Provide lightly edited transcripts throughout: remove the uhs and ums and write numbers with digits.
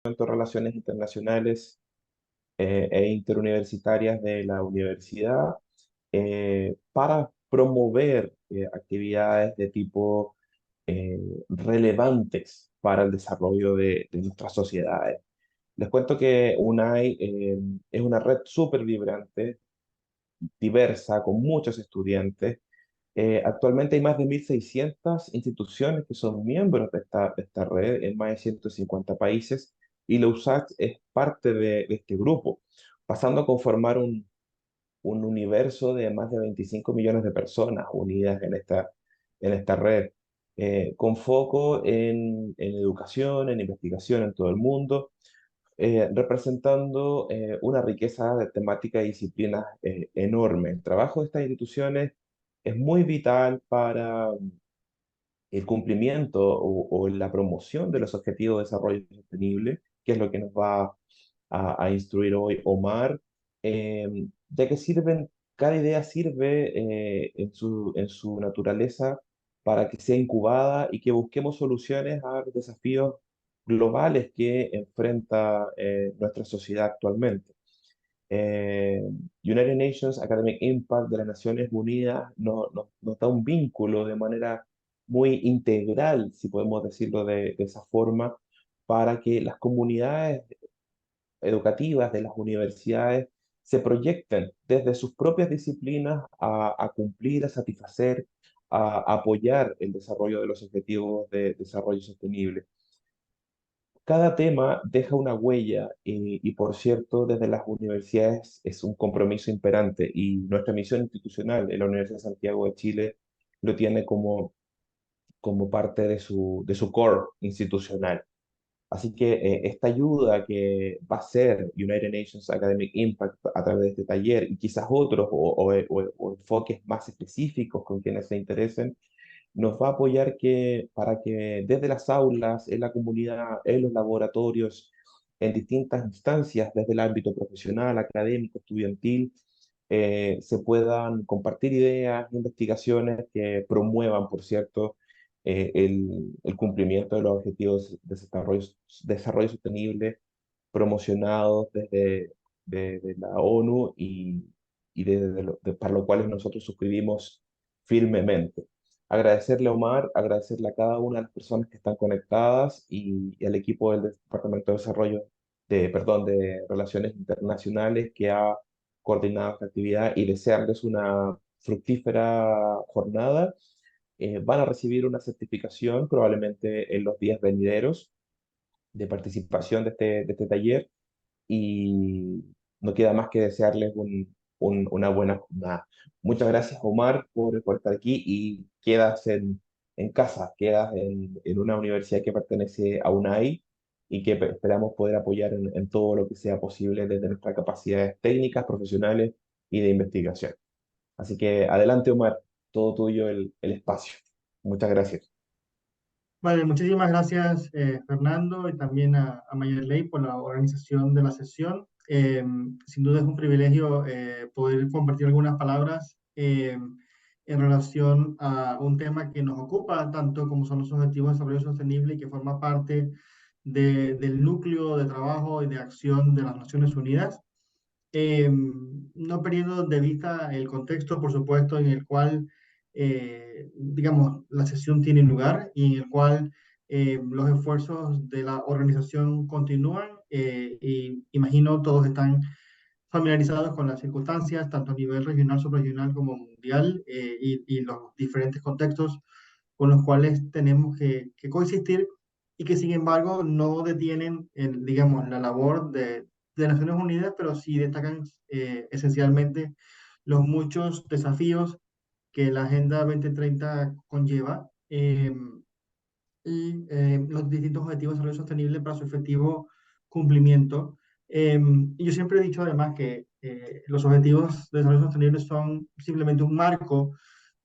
Relaciones Internacionales e Interuniversitarias de la universidad para promover actividades de tipo relevantes para el desarrollo de nuestras sociedades. Les cuento que UNAI es una red súper vibrante, diversa, con muchos estudiantes. Actualmente hay más de 1.600 instituciones que son miembros de esta red en más de 150 países, y la USACH es parte de este grupo, pasando a conformar un universo de más de 25 millones de personas unidas en esta red, con foco en educación, en investigación en todo el mundo, representando una riqueza de temática y disciplinas enorme. El trabajo de estas instituciones es muy vital para el cumplimiento o la promoción de los objetivos de desarrollo sostenible, que es lo que nos va a instruir hoy Omar, ya que cada idea sirve en su naturaleza para que sea incubada y que busquemos soluciones a los desafíos globales que enfrenta nuestra sociedad actualmente. Eh, United Nations Academic Impact de las Naciones Unidas nos da un vínculo de manera muy integral, si podemos decirlo de esa forma, para que las comunidades educativas de las universidades se proyecten desde sus propias disciplinas a cumplir, a satisfacer, a apoyar el desarrollo de los objetivos de desarrollo sostenible. Cada tema deja una huella y, por cierto, desde las universidades es un compromiso imperante, y nuestra misión institucional en la Universidad de Santiago de Chile lo tiene como parte de su core institucional. Así que esta ayuda que va a ser United Nations Academic Impact a través de este taller, y quizás otros o enfoques más específicos con quienes se interesen, nos va a apoyar para que desde las aulas, en la comunidad, en los laboratorios, en distintas instancias, desde el ámbito profesional, académico, estudiantil, se puedan compartir ideas, investigaciones que promuevan, por cierto, el cumplimiento de los objetivos de desarrollo sostenible promocionados desde la ONU, y para lo cual nosotros suscribimos firmemente. Agradecerle a Omar, agradecerle a cada una de las personas que están conectadas, y al equipo del Departamento de Desarrollo, perdón, de Relaciones Internacionales, que ha coordinado esta actividad, y desearles una fructífera jornada. Van a recibir una certificación probablemente en los días venideros de participación de este taller, y no queda más que desearles una buena jornada. Muchas gracias, Omar, por estar aquí, y quedas en casa, quedas en una universidad que pertenece a UNAI, y que esperamos poder apoyar en todo lo que sea posible desde nuestras capacidades técnicas, profesionales y de investigación. Así que adelante, Omar, todo tuyo el espacio. Muchas gracias. Vale, muchísimas gracias, Fernando, y también a Mayerley por la organización de la sesión. Sin duda es un privilegio poder compartir algunas palabras en relación a un tema que nos ocupa tanto como son los Objetivos de Desarrollo Sostenible, y que forma parte del núcleo de trabajo y de acción de las Naciones Unidas. No perdiendo de vista el contexto, por supuesto, en el cual, digamos, la sesión tiene lugar, y en el cual los esfuerzos de la organización continúan, y imagino todos están familiarizados con las circunstancias, tanto a nivel regional, subregional como mundial, y los diferentes contextos con los cuales tenemos que coexistir, y que sin embargo no detienen, digamos, la labor de Naciones Unidas, pero sí destacan esencialmente los muchos desafíos que la Agenda 2030 conlleva, y los distintos objetivos de desarrollo sostenible para su efectivo cumplimiento. Y yo siempre he dicho además que los objetivos de desarrollo sostenible son simplemente un marco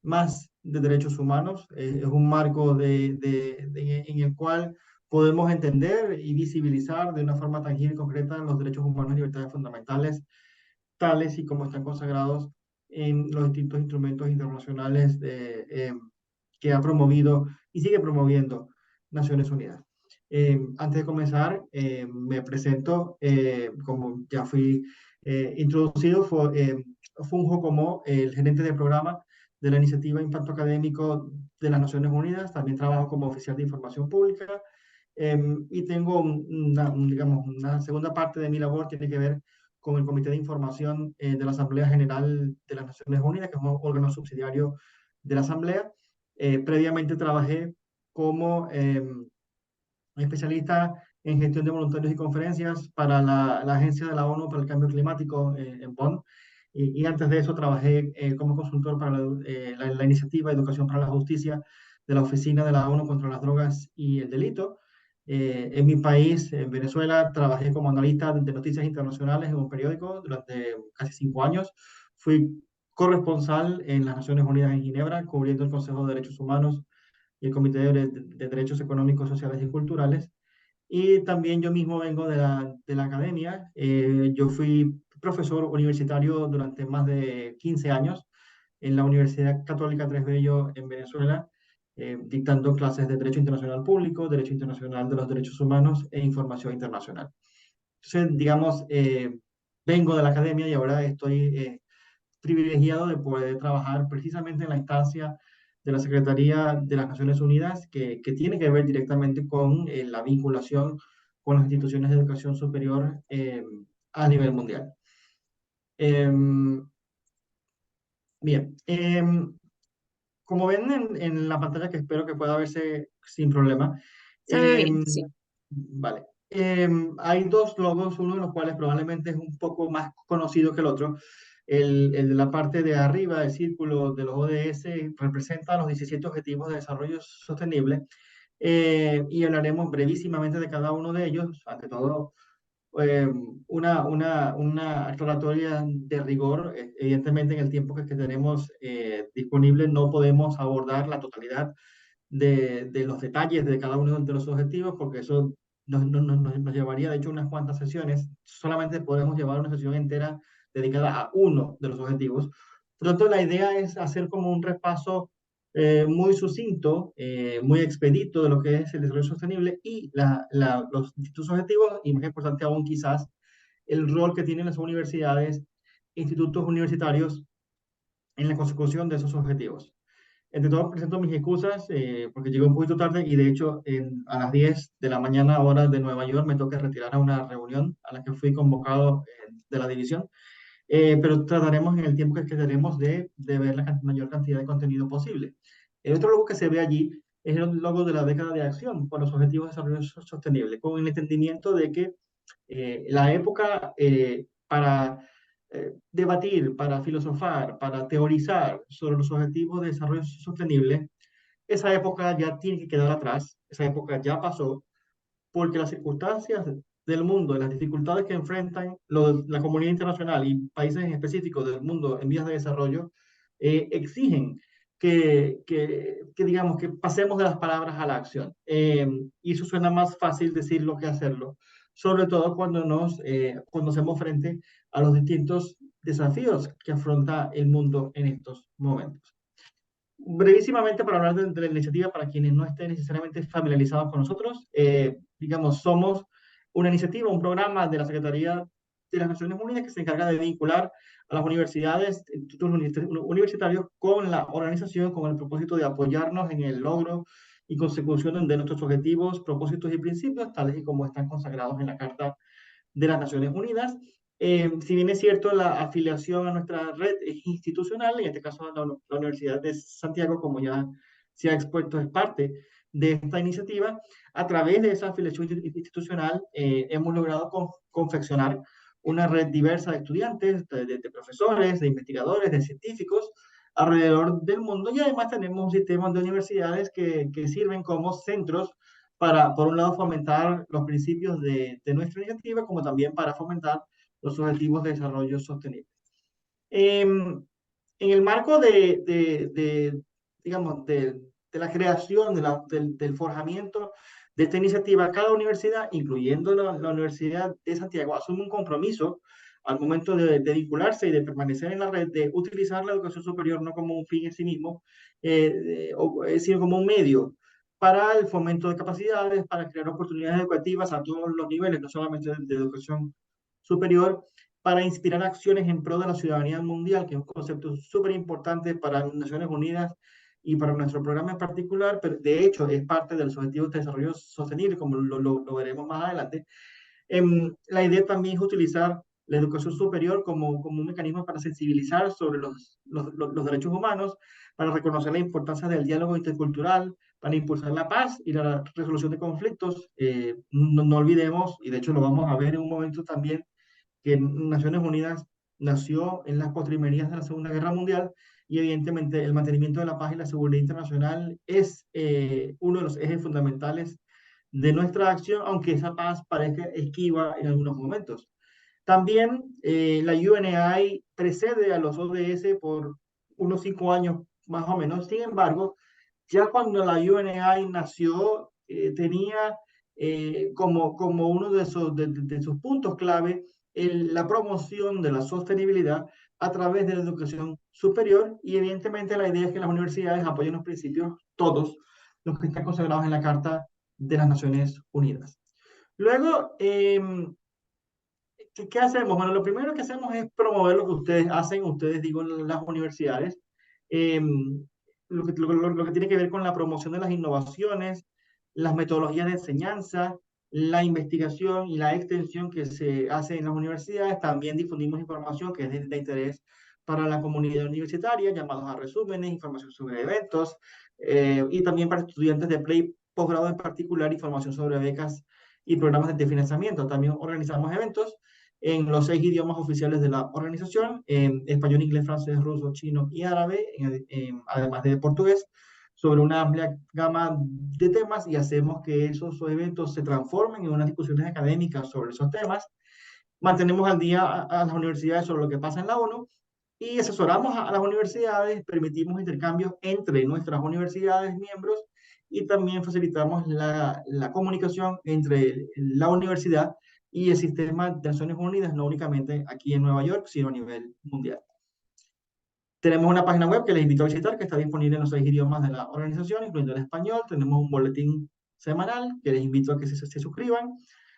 más de derechos humanos, es un marco en el cual podemos entender y visibilizar de una forma tangible y concreta los derechos humanos y libertades fundamentales, tales y como están consagrados en los distintos instrumentos internacionales que ha promovido y sigue promoviendo Naciones Unidas. Antes de comenzar, me presento, como ya fui introducido, funjo como el gerente de programa de la Iniciativa Impacto Académico de las Naciones Unidas. También trabajo como oficial de información pública, y tengo digamos, una segunda parte de mi labor tiene que ver con el Comité de Información de la Asamblea General de las Naciones Unidas, que es un órgano subsidiario de la Asamblea. Previamente trabajé como especialista en gestión de voluntarios y conferencias para la Agencia de la ONU para el Cambio Climático en Bonn. Y antes de eso trabajé como consultor para la iniciativa Educación para la Justicia de la Oficina de la ONU contra las Drogas y el Delito. En mi país, en Venezuela, trabajé como analista de noticias internacionales en un periódico durante casi 5 años. Fui corresponsal en las Naciones Unidas en Ginebra, cubriendo el Consejo de Derechos Humanos y el Comité de Derechos Económicos, Sociales y Culturales. Y también yo mismo vengo de la academia. Yo fui profesor universitario durante más de 15 años en la Universidad Católica Tres Bello en Venezuela, dictando clases de Derecho Internacional Público, Derecho Internacional de los Derechos Humanos e Información Internacional. Entonces, digamos, vengo de la academia y ahora estoy privilegiado de poder trabajar precisamente en la instancia de la Secretaría de las Naciones Unidas, que tiene que ver directamente con la vinculación con las instituciones de educación superior a nivel mundial. Bien, como ven en la pantalla, que espero que pueda verse sin problema, Se ve bien, sí. vale. Hay dos logos, uno de los cuales probablemente es un poco más conocido que el otro. El de la parte de arriba, el círculo de los ODS, representa los 17 Objetivos de Desarrollo Sostenible, y hablaremos brevísimamente de cada uno de ellos. Ante todo, eh, una aclaratoria de rigor. Evidentemente, en el tiempo que tenemos disponible, no podemos abordar la totalidad de los detalles de cada uno de los objetivos, porque eso nos llevaría, de hecho, unas cuantas sesiones. Solamente podemos llevar una sesión entera dedicada a uno de los objetivos. Por lo tanto, la idea es hacer como un repaso muy sucinto, muy expedito de lo que es el desarrollo sostenible y los distintos objetivos, y más importante aún quizás, el rol que tienen las universidades, institutos universitarios en la consecución de esos objetivos. Entre todo, presento mis excusas porque llegué un poquito tarde y de hecho a las 10 de la mañana hora de Nueva York me toca retirar a una reunión a la que fui convocado de la división. Pero trataremos en el tiempo que tenemos de ver la mayor cantidad de contenido posible. El otro logo que se ve allí es el logo de la década de acción por los Objetivos de Desarrollo Sostenible, con el entendimiento de que la época para debatir, para filosofar, para teorizar sobre los Objetivos de Desarrollo Sostenible, esa época ya tiene que quedar atrás, esa época ya pasó, porque las circunstancias del mundo, las dificultades que enfrentan la comunidad internacional y países en específico del mundo en vías de desarrollo, exigen digamos, que pasemos de las palabras a la acción. Y eso suena más fácil decirlo que hacerlo, sobre todo cuando hacemos frente a los distintos desafíos que afronta el mundo en estos momentos. Brevísimamente, para hablar de la iniciativa, para quienes no estén necesariamente familiarizados con nosotros, digamos, somos una iniciativa, un programa de la Secretaría de las Naciones Unidas que se encarga de vincular a las universidades, institutos universitarios con la organización, con el propósito de apoyarnos en el logro y consecución de nuestros objetivos, propósitos y principios, tales y como están consagrados en la Carta de las Naciones Unidas. Si bien es cierto, la afiliación a nuestra red es institucional, en este caso la Universidad de Santiago, como ya se ha expuesto, es parte de esta iniciativa. A través de esa afiliación institucional hemos logrado confeccionar una red diversa de estudiantes, de profesores, de investigadores, de científicos alrededor del mundo, y además tenemos un sistema de universidades que sirven como centros para, por un lado, fomentar los principios de nuestra iniciativa, como también para fomentar los objetivos de desarrollo sostenible. En el marco digamos, de la creación, del forjamiento de esta iniciativa, cada universidad, incluyendo la Universidad de Santiago, asume un compromiso al momento de vincularse y de permanecer en la red, de utilizar la educación superior no como un fin en sí mismo, sino como un medio para el fomento de capacidades, para crear oportunidades educativas a todos los niveles, no solamente de educación superior, para inspirar acciones en pro de la ciudadanía mundial, que es un concepto súper importante para Naciones Unidas y para nuestro programa en particular, pero de hecho es parte de los objetivos de desarrollo sostenible, como lo veremos más adelante. La idea también es utilizar la educación superior como un mecanismo para sensibilizar sobre los derechos humanos, para reconocer la importancia del diálogo intercultural, para impulsar la paz y la resolución de conflictos. No olvidemos, y de hecho lo vamos a ver en un momento también, que Naciones Unidas nació en las postrimerías de la Segunda Guerra Mundial y evidentemente el mantenimiento de la paz y la seguridad internacional es uno de los ejes fundamentales de nuestra acción, aunque esa paz parezca esquiva en algunos momentos. También la UNI precede a los ODS por unos 5 años más o menos. Sin embargo, ya cuando la UNI nació, tenía como uno de sus puntos clave la promoción de la sostenibilidad a través de la educación superior y evidentemente la idea es que las universidades apoyen los principios, todos los que están consagrados en la Carta de las Naciones Unidas. Luego, ¿qué hacemos? Bueno, lo primero que hacemos es promover lo que ustedes hacen, ustedes digo, en las universidades, eh, lo que tiene que ver con la promoción de las innovaciones, las metodologías de enseñanza, la investigación y la extensión que se hace en las universidades. También difundimos información que es de interés para la comunidad universitaria, llamados a resúmenes, información sobre eventos, y también para estudiantes de posgrado en particular, información sobre becas y programas de financiamiento. También organizamos eventos en los 6 idiomas oficiales de la organización, español, inglés, francés, ruso, chino y árabe, además de portugués, sobre una amplia gama de temas y hacemos que esos eventos se transformen en unas discusiones académicas sobre esos temas. Mantenemos al día a las universidades sobre lo que pasa en la ONU y asesoramos a las universidades, permitimos intercambios entre nuestras universidades miembros y también facilitamos la comunicación entre la universidad y el sistema de Naciones Unidas, no únicamente aquí en Nueva York, sino a nivel mundial. Tenemos una página web que les invito a visitar, que está disponible en los 6 idiomas de la organización, incluyendo el español. Tenemos un boletín semanal que les invito a que se suscriban.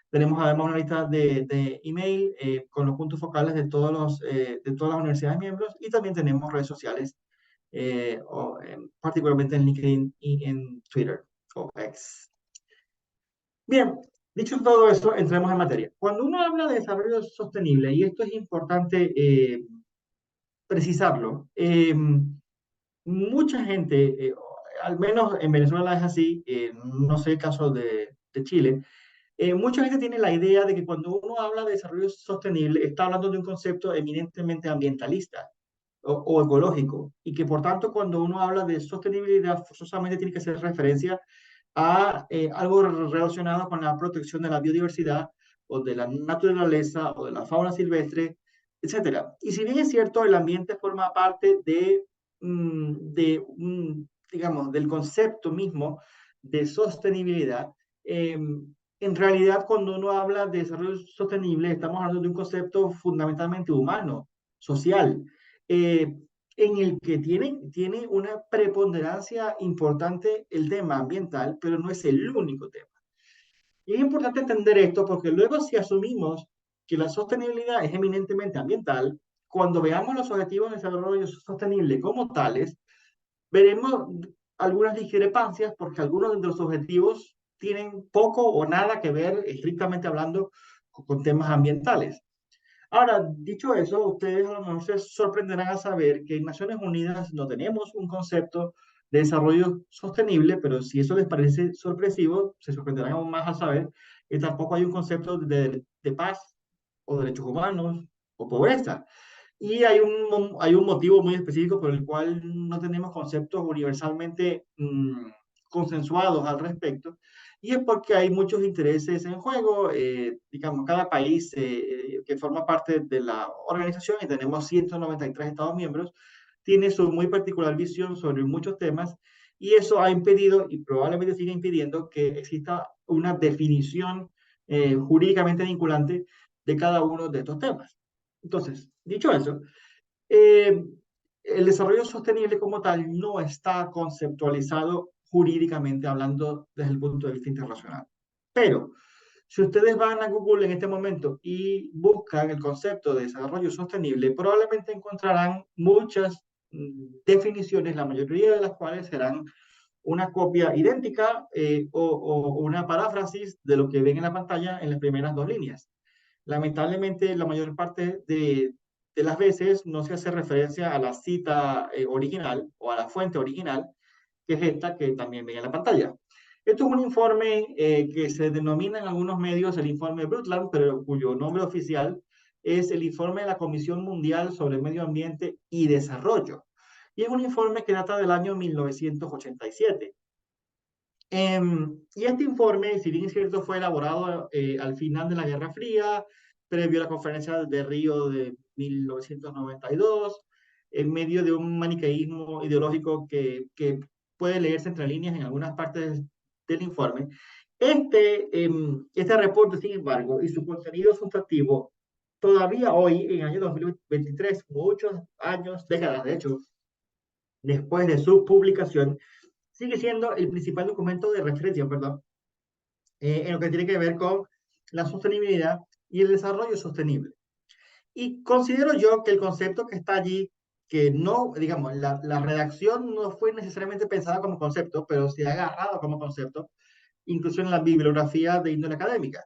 Tenemos además una lista de email con los puntos focales de todas las universidades miembros y también tenemos redes sociales, particularmente en LinkedIn y en Twitter o X. Bien, dicho todo eso, entremos en materia. Cuando uno habla de desarrollo sostenible, y esto es importante precisarlo, mucha gente, al menos en Venezuela es así, no sé el caso de Chile, mucha gente tiene la idea de que cuando uno habla de desarrollo sostenible está hablando de un concepto eminentemente ambientalista o ecológico, y que por tanto cuando uno habla de sostenibilidad forzosamente tiene que hacer referencia a algo relacionado con la protección de la biodiversidad o de la naturaleza o de la fauna silvestre, etcétera. Y si bien es cierto, el ambiente forma parte digamos, del concepto mismo de sostenibilidad, en realidad cuando uno habla de desarrollo sostenible estamos hablando de un concepto fundamentalmente humano, social, eh, en el que tiene una preponderancia importante el tema ambiental, pero no es el único tema. Y es importante entender esto porque luego si asumimos que la sostenibilidad es eminentemente ambiental, cuando veamos los objetivos de desarrollo sostenible como tales, veremos algunas discrepancias porque algunos de los objetivos tienen poco o nada que ver, estrictamente hablando, con temas ambientales. Ahora, dicho eso, ustedes a lo mejor se sorprenderán a saber que en Naciones Unidas no tenemos un concepto de desarrollo sostenible, pero si eso les parece sorpresivo, se sorprenderán aún más al saber que tampoco hay un concepto de paz o derechos humanos o pobreza. Y hay un motivo muy específico por el cual no tenemos conceptos universalmente consensuados al respecto, y es porque hay muchos intereses en juego. Digamos, cada país que forma parte de la organización, y tenemos 193 Estados miembros, tiene su muy particular visión sobre muchos temas, y eso ha impedido, y probablemente siga impidiendo, que exista una definición jurídicamente vinculante de cada uno de estos temas. Entonces, dicho eso, eh, el desarrollo sostenible como tal no está conceptualizado jurídicamente hablando desde el punto de vista internacional. Pero si ustedes van a Google en este momento y buscan el concepto de desarrollo sostenible, probablemente encontrarán muchas definiciones, la mayoría de las cuales serán una copia idéntica o una paráfrasis de lo que ven en la pantalla en las primeras dos líneas. Lamentablemente, la mayor parte de las veces no se hace referencia a la cita original o a la fuente original, que es esta que también ven en la pantalla. Esto es un informe que se denomina en algunos medios el informe Brundtland, pero cuyo nombre oficial es el informe de la Comisión Mundial sobre Medio Ambiente y Desarrollo. Y es un informe que data del año 1987. Y este informe, si bien es cierto, fue elaborado al final de la Guerra Fría, previo a la conferencia de Río de 1992, en medio de un maniqueísmo ideológico que puede leerse entre líneas en algunas partes del informe. Este reporte, sin embargo, y su contenido sustantivo, todavía hoy, en el año 2023, muchos años, décadas de hecho, después de su publicación, sigue siendo el principal documento de referencia, perdón, en lo que tiene que ver con la sostenibilidad y el desarrollo sostenible. Y considero yo que el concepto que está allí, que no, digamos, la redacción no fue necesariamente pensada como concepto, pero se ha agarrado como concepto, incluso en la bibliografía de índole académica.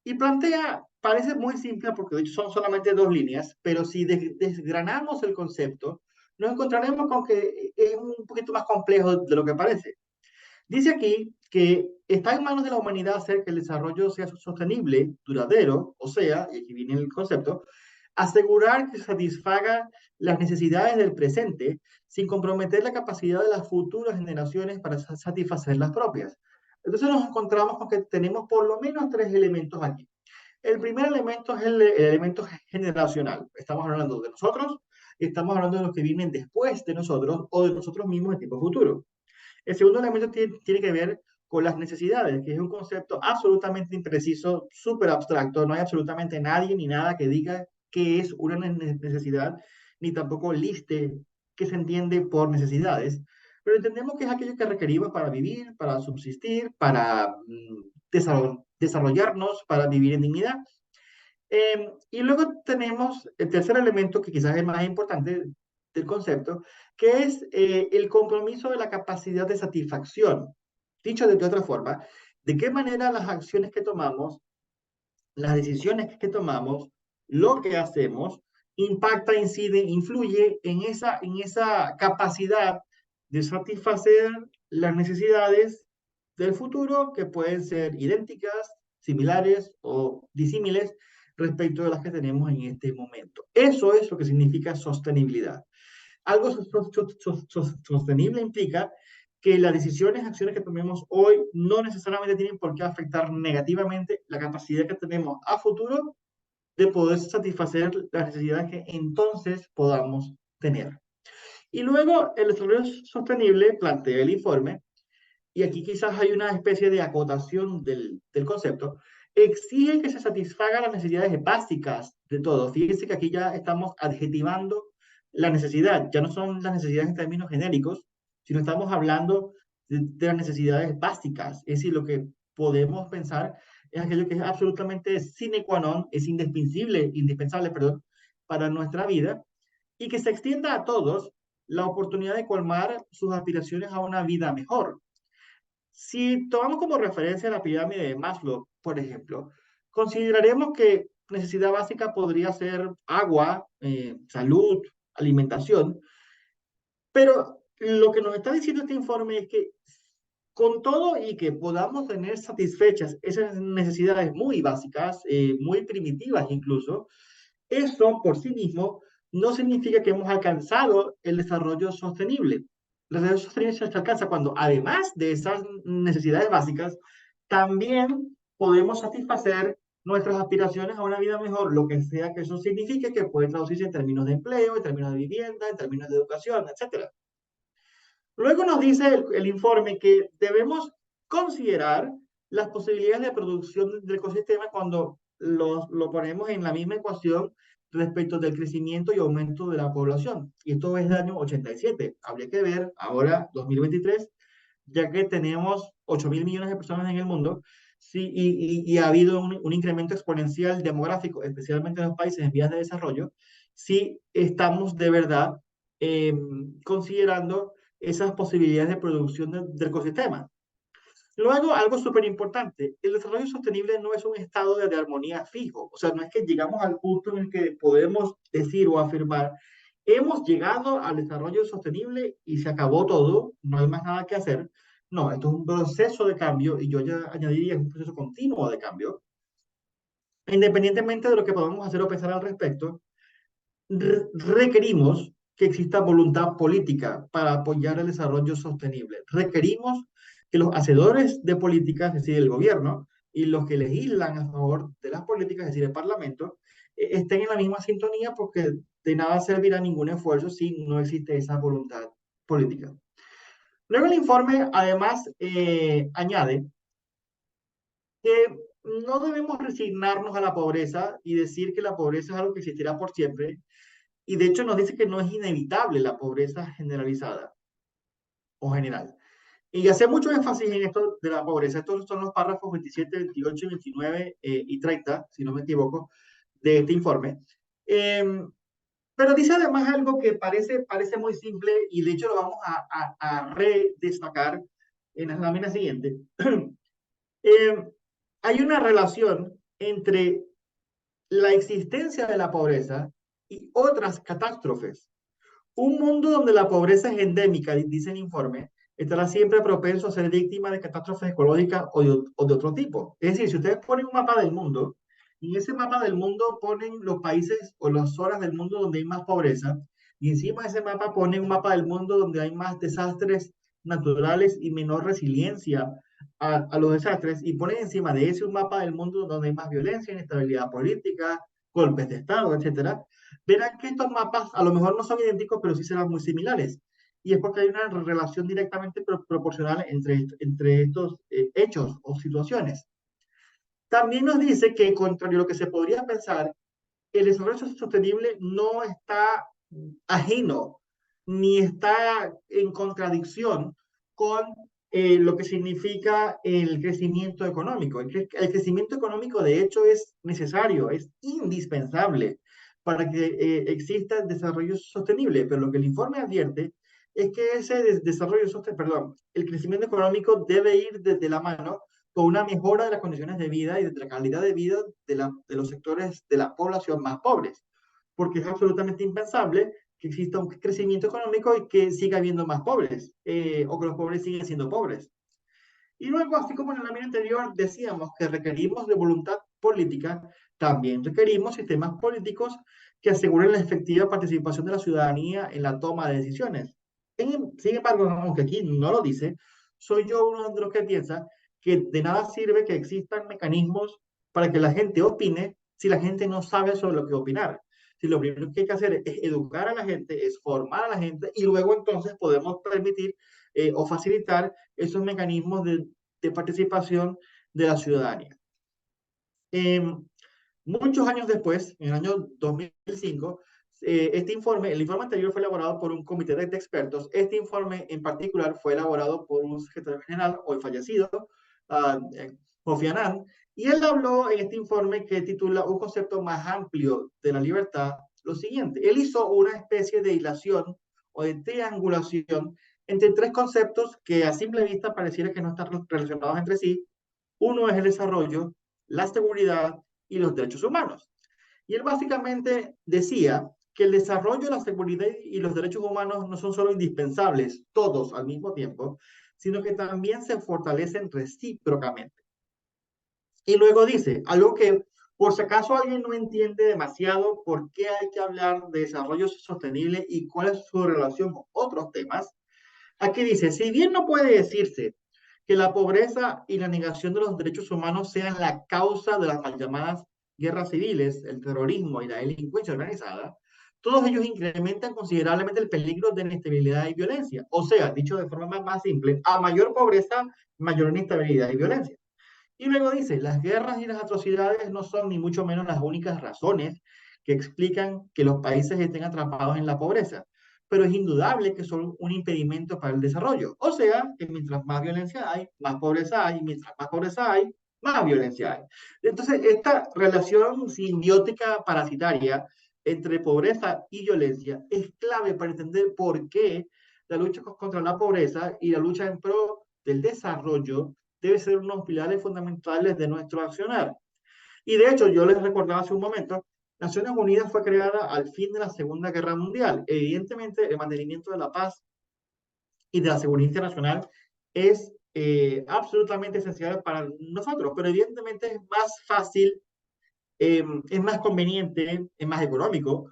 Y plantea, parece muy simple porque de hecho son solamente dos líneas, pero si desgranamos el concepto, nos encontraremos con que es un poquito más complejo de lo que parece. Dice aquí que está en manos de la humanidad hacer que el desarrollo sea sostenible, duradero, o sea, y aquí viene el concepto, asegurar que satisfaga las necesidades del presente sin comprometer la capacidad de las futuras generaciones para satisfacer las propias. Entonces nos encontramos con que tenemos por lo menos tres elementos aquí. El primer elemento es el elemento generacional. Estamos hablando de nosotros y estamos hablando de los que vienen después de nosotros o de nosotros mismos en tiempo futuro. El segundo elemento tiene que ver con las necesidades, que es un concepto absolutamente impreciso, súper abstracto. No hay absolutamente nadie ni nada que diga qué es una necesidad, ni tampoco liste qué se entiende por necesidades. Pero entendemos que es aquello que requerimos para vivir, para subsistir, para desarrollarnos, para vivir en dignidad. Y luego tenemos el tercer elemento, que quizás es el más importante del concepto, que es el compromiso de la capacidad de satisfacción. Dicho de otra forma, de qué manera las acciones que tomamos, las decisiones que tomamos, lo que hacemos, impacta, incide, influye en esa capacidad de satisfacer las necesidades del futuro que pueden ser idénticas, similares o disímiles respecto de las que tenemos en este momento. Eso es lo que significa sostenibilidad. Algo sostenible implica que las decisiones, acciones que tomemos hoy no necesariamente tienen por qué afectar negativamente la capacidad que tenemos a futuro de poder satisfacer las necesidades que entonces podamos tener. Y luego el desarrollo sostenible plantea el informe, y aquí quizás hay una especie de acotación del concepto, exige que se satisfagan las necesidades básicas de todo. Fíjense que aquí ya estamos adjetivando la necesidad, ya no son las necesidades en términos genéricos, sino estamos hablando de las necesidades básicas, es decir, lo que podemos pensar es aquello que es absolutamente sine qua non, es indispensable, perdón, para nuestra vida, y que se extienda a todos la oportunidad de colmar sus aspiraciones a una vida mejor. Si tomamos como referencia la pirámide de Maslow, por ejemplo, consideraremos que necesidad básica podría ser agua, salud, alimentación, pero lo que nos está diciendo este informe es que con todo y que podamos tener satisfechas esas necesidades muy básicas, muy primitivas incluso, eso por sí mismo no significa que hemos alcanzado el desarrollo sostenible. El desarrollo sostenible se alcanza cuando, además de esas necesidades básicas, también podemos satisfacer nuestras aspiraciones a una vida mejor, lo que sea que eso signifique, que puede traducirse en términos de empleo, en términos de vivienda, en términos de educación, etc. Luego nos dice el informe que debemos considerar las posibilidades de producción del ecosistema cuando lo ponemos en la misma ecuación respecto del crecimiento y aumento de la población. Y esto es del año 87. Habría que ver ahora, 2023, ya que tenemos 8.000 millones de personas en el mundo, sí, y ha habido un incremento exponencial demográfico, especialmente en los países en vías de desarrollo, si estamos de verdad eh, considerando esas posibilidades de producción del ecosistema. Luego, algo súper importante, el desarrollo sostenible no es un estado de armonía fijo, o sea, no es que llegamos al punto en el que podemos decir o afirmar, hemos llegado al desarrollo sostenible y se acabó todo, no hay más nada que hacer. No, esto es un proceso de cambio y yo ya añadiría un proceso continuo de cambio. Independientemente de lo que podamos hacer o pensar al respecto, requerimos que exista voluntad política para apoyar el desarrollo sostenible. Requerimos que los hacedores de políticas, es decir, el gobierno, y los que legislan a favor de las políticas, es decir, el Parlamento, estén en la misma sintonía porque de nada servirá ningún esfuerzo si no existe esa voluntad política. Luego el informe además añade que no debemos resignarnos a la pobreza y decir que la pobreza es algo que existirá por siempre, y de hecho nos dice que no es inevitable la pobreza generalizada o general. Y hace mucho énfasis en esto de la pobreza. Estos son los párrafos 27, 28, 29 y 30, si no me equivoco, de este informe. Eh, pero dice además algo que parece muy simple y de hecho lo vamos a redestacar en la lámina siguiente. Eh, hay una relación entre la existencia de la pobreza y otras catástrofes. Un mundo donde la pobreza es endémica, dice el informe, estará siempre propenso a ser víctima de catástrofes ecológicas o de otro tipo. Es decir, si ustedes ponen un mapa del mundo, y en ese mapa del mundo ponen los países o las zonas del mundo donde hay más pobreza, y encima de ese mapa ponen un mapa del mundo donde hay más desastres naturales y menor resiliencia a los desastres, y ponen encima de ese un mapa del mundo donde hay más violencia, inestabilidad política, golpes de Estado, etcétera, verán que estos mapas a lo mejor no son idénticos, pero sí serán muy similares. Y es porque hay una relación directamente proporcional entre estos hechos o situaciones. También nos dice que, contrario a lo que se podría pensar, el desarrollo sostenible no está ajeno ni está en contradicción con lo que significa el crecimiento económico. El crecimiento económico, de hecho, es necesario, es indispensable para que exista el desarrollo sostenible, pero lo que el informe advierte es que ese desarrollo sostenible, perdón, el crecimiento económico debe ir desde la mano con una mejora de las condiciones de vida y de la calidad de vida de los sectores de la población más pobres, porque es absolutamente impensable que exista un crecimiento económico y que siga habiendo más pobres, o que los pobres siguen siendo pobres. Y luego, así como en la lámina anterior decíamos que requerimos de voluntad política, también requerimos sistemas políticos que aseguren la efectiva participación de la ciudadanía en la toma de decisiones. Sin embargo, aunque aquí no lo dice, soy yo uno de los que piensa que de nada sirve que existan mecanismos para que la gente opine si la gente no sabe sobre lo que opinar. Si lo primero que hay que hacer es educar a la gente, es formar a la gente y luego entonces podemos permitir o facilitar esos mecanismos de participación de la ciudadanía. Eh, Muchos años después, en el año 2005, el informe anterior fue elaborado por un comité de expertos. Este informe en particular fue elaborado por un secretario general, hoy fallecido, Kofi Annan, y él habló en este informe que titula Un concepto más amplio de la libertad, lo siguiente. Él hizo una especie de hilación o de triangulación entre tres conceptos que a simple vista pareciera que no están relacionados entre sí. Uno es el desarrollo, la seguridad y los derechos humanos. Y él básicamente decía que el desarrollo, la seguridad y los derechos humanos no son solo indispensables, todos al mismo tiempo, sino que también se fortalecen recíprocamente. Y luego dice, algo que por si acaso alguien no entiende demasiado por qué hay que hablar de desarrollo sostenible y cuál es su relación con otros temas, aquí dice, si bien no puede decirse que la pobreza y la negación de los derechos humanos sean la causa de las mal llamadas guerras civiles, el terrorismo y la delincuencia organizada, todos ellos incrementan considerablemente el peligro de inestabilidad y violencia. O sea, dicho de forma más simple, a mayor pobreza, mayor inestabilidad y violencia. Y luego dice, las guerras y las atrocidades no son ni mucho menos las únicas razones que explican que los países estén atrapados en la pobreza. pero es indudable que son un impedimento para el desarrollo. O sea, que mientras más violencia hay, más pobreza hay, y mientras más pobreza hay, más violencia hay. Entonces, esta relación simbiótica parasitaria entre pobreza y violencia es clave para entender por qué la lucha contra la pobreza y la lucha en pro del desarrollo debe ser unos pilares fundamentales de nuestro accionar. Y de hecho, yo les recordaba hace un momento, Naciones Unidas fue creada al fin de la Segunda Guerra Mundial. Evidentemente, el mantenimiento de la paz y de la seguridad internacional es absolutamente esencial para nosotros, pero evidentemente es más fácil, es más conveniente, es más económico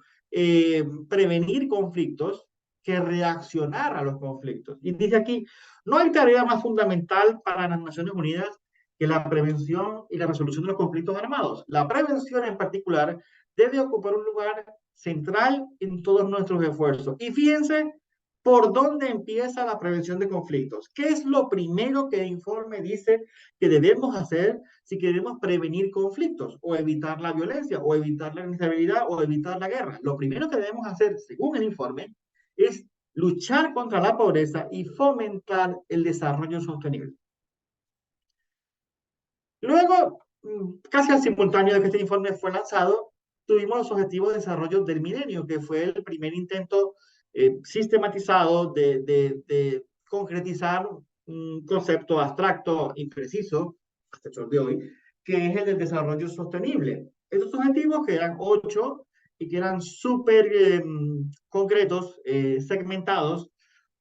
prevenir conflictos que reaccionar a los conflictos. Y dice aquí, no hay tarea más fundamental para las Naciones Unidas que la prevención y la resolución de los conflictos armados. La prevención en particular debe ocupar un lugar central en todos nuestros esfuerzos. Y fíjense por dónde empieza la prevención de conflictos. ¿Qué es lo primero que el informe dice que debemos hacer si queremos prevenir conflictos o evitar la violencia o evitar la inestabilidad o evitar la guerra? Lo primero que debemos hacer, según el informe, es luchar contra la pobreza y fomentar el desarrollo sostenible. Luego, casi al simultáneo de que este informe fue lanzado, tuvimos los Objetivos de Desarrollo del Milenio, que fue el primer intento sistematizado de concretizar un concepto abstracto, impreciso, hasta el sol de hoy, que es el del desarrollo sostenible. Estos objetivos, que eran 8 y que eran súper concretos, segmentados,